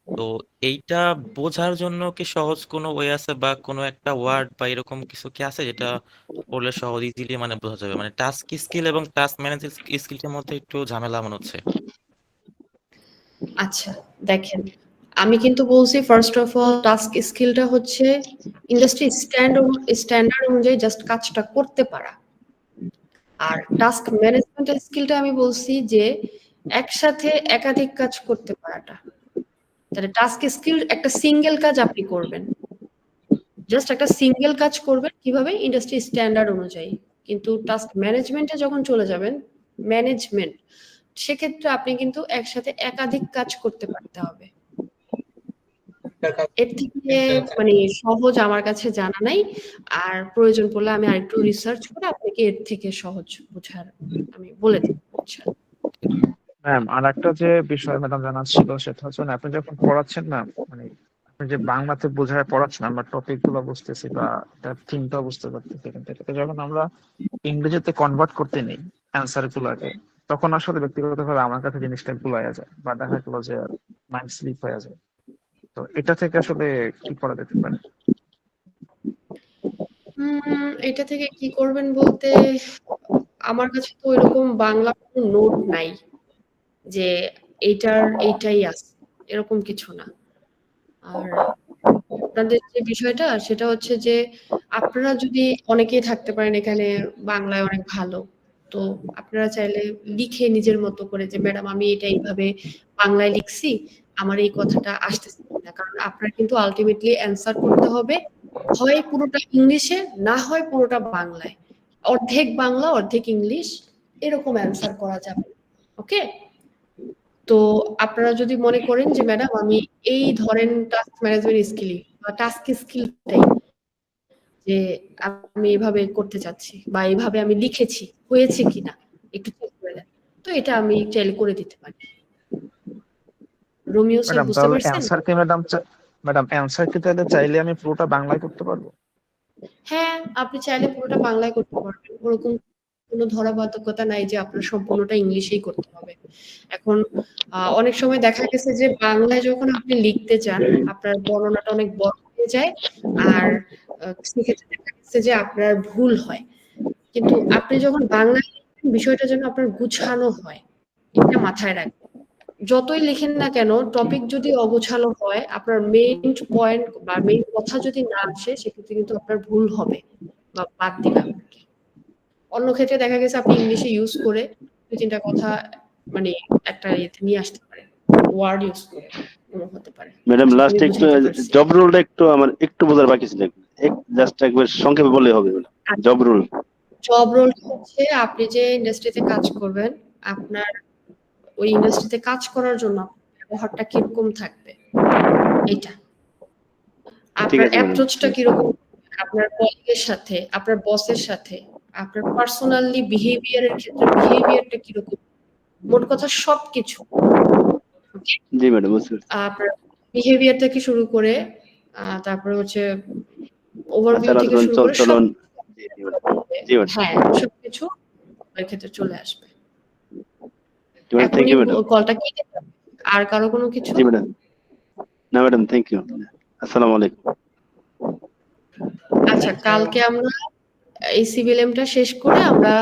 তো এইটা বোঝার জন্য কি সহজ কোনো ওয়ে আছে, বা কোনো একটা ওয়ার্ড বা এরকম কিছু কি আছে যেটা পড়লে সহজ ইজিলি মানে বোঝা যাবে? মানে টাস্ক স্কিল এবং টাস্ক ম্যানেজ স্কিলটার মধ্যে একটু ঝামেলা মনে হচ্ছে। আচ্ছা, দেখেন, আমি কিন্তু বলছি ফার্স্ট অফ অল টাস্ক স্কিলটা হচ্ছে ইন্ডাস্ট্রি স্ট্যান্ডার্ড অনুযায়ী জাস্ট কাজটা করতে পারা। আর টাস্ক ম্যানেজমেন্ট স্কিলটা আমি বলছি যে একসাথে একাধিক কাজ করতে পারাটা। তাহলে টাস্ক স্কিল একটা সিঙ্গেল কাজ আপনি করবেন, জাস্ট একটা সিঙ্গেল কাজ করবেন কিভাবে ইন্ডাস্ট্রি স্ট্যান্ডার্ড অনুযায়ী। কিন্তু টাস্ক ম্যানেজমেন্টে যখন চলে যাবেন, ম্যানেজমেন্ট, সেক্ষেত্রে আপনি কিন্তু একসাথে একাধিক কাজ করতে পারতে হবে। এর থেকে মানে সহজ আমার কাছে জানা নাই, আর প্রয়োজন পড়লে আমি আরেকটু রিসার্চ করে আপনাকে এর থেকে সহজ বোঝার আমি বলে দেব। ম্যাম আর একটা যে বিষয় ম্যাডাম জানার ছিল সেটা হচ্ছে আপনি যখন পড়াচ্ছেন না, মানে আপনি যে বাংলাতে বোঝায় পড়াচ্ছেন, আমরা টপিক গুলো বুঝতেছি বা তার থিমটা বুঝতে পারতেছি, কিন্তু এটাকে যখন আমরা ইংরেজিতে কনভার্ট করতে নেই অ্যান্সার গুলাকে, তখন আসলে ব্যক্তিগতভাবে আমার কাছে জিনিসটা গুলাইয়া যায় বা দেখা গেল যে মাইন্ড স্লিপ হয়ে যায়। তো এটা থেকে আসলে কি করা যেতে পারে? এটা থেকে কি করবেন বলতে, আমার কাছে তো ওইরকম বাংলা কোনো নোট নাই যে এইটাই আছে, এরকম কিছু না। আর আপনাদের যে বিষয়টা সেটা হচ্ছে যে আপনারা যদি অনেকেই থাকতে পারেন এখানে বাংলায় অনেক ভালো, তো আপনারা চাইলে লিখে নিজের মতো করে যে ম্যাডাম আমি এটা এইভাবে বাংলায় লিখছি, আমার এই কথাটা আসতেছে না। কারণ আপনার কিন্তু আলটিমেটলি অ্যান্সার করতে হবে হয় পুরোটা ইংলিশে, না হয় পুরোটা বাংলায়, অর্ধেক বাংলা অর্ধেক ইংলিশ, এরকম অ্যান্সার করা যাবে। ওকে, তো আপনারা যদি মনে করেন যে ম্যাডাম আমি এই ধরেন টাস্ক ম্যানেজমেন্ট স্কিল বা টাস্ক স্কিলটাই যে আমি এভাবে করতে চাচ্ছি বা এইভাবে আমি লিখেছি, হয়েছে কিনা একটু চেক করে দেন, তো এটা আমি চাইলে করে দিতে পারি। রোমিও স্যার ম্যাডাম বুঝতে তাহলে পারছেন? অ্যান্সার কি ম্যাডাম অ্যান্সার কি তাহলে চাইলে আমি পুরোটা বাংলায় করতে পারবো? হ্যাঁ, আপনি চাইলে পুরোটা বাংলায় করতে পারবেন, ওরকম কোনো ধরাবাধকতা নাই যে আপনার সম্পূর্ণটা ইংলিশেই করতে হবে। এখন অনেক সময় দেখা গেছে যে বাংলায় যখন আপনি লিখতে চান আপনার বর্ণনাটা অনেক বড় হয়ে যায়, আর সেক্ষেত্রে দেখা গেছে যে আপনার ভুল হয়। কিন্তু আপনি যখন বাংলায় লিখবেন বিষয়টা যেন আপনার গুছানো হয়, এটা মাথায় রাখবেন। যতই লিখেন না কেন, টপিক যদি অগোছালো হয়, আপনার মেইন পয়েন্ট বা মেইন কথা যদি না আসে, সেক্ষেত্রে কিন্তু আপনার ভুল হবে বা বাদ দিবে আপনাকে। অন্য ক্ষেত্রে দেখা গেছে আপনি ইংলিশে ইউজ করে ২-৩টা কথা মানে একটা ইয়েতে নিয়ে আসতে পারেন, ওয়ার্ড ইউজ করে এরকম হতে পারে। ম্যাডাম আশা লাস্ট করি একটু বুঝাইতে পারছি। জব রোলটা একটু আমার একটু বোঝার বাকি ছিল, জাস্ট একবার সংক্ষেপে বললে হবে জব রোল। জব রোল হচ্ছে আপনি যে ইন্ডাস্ট্রিতে কাজ করবেন, আপনার ওই ইন্ডাস্ট্রিতে কাজ করার জন্য ব্যবহারটা কিরকম থাকবে, এটা ঠিক আপনার আছে ম্যাডাম। অ্যাপ্রোচটা কিরকম, আপনার কলিগের সাথে, আপনার বসের সাথে, আপনার পার্সোনালি বিহেভিয়ারের ক্ষেত্রে বিহেভিয়ারটা কিরকম, মোট কথা সবকিছু। ওকে, জি ম্যাডাম বুঝতে পারছি। আপনার বিহেভিয়ার থেকে শুরু করে তারপরে হচ্ছে ওভারভিউ আচার থেকে আচরণ শুরু করে সব, চলন। জি ম্যাডাম। হ্যাঁ সবকিছু এর ক্ষেত্রে চলে আসবে। থ্যাংক এখনই ইউ ম্যাডাম। কলটা কেটে যাবে। আর কারো কোনো কিছু? জি ম্যাডাম। না ম্যাডাম থ্যাংক ইউ। আসসালামু আলাইকুম। আচ্ছা, কালকে আমরা এই সিভিএলএমটা শেষ করে আমরা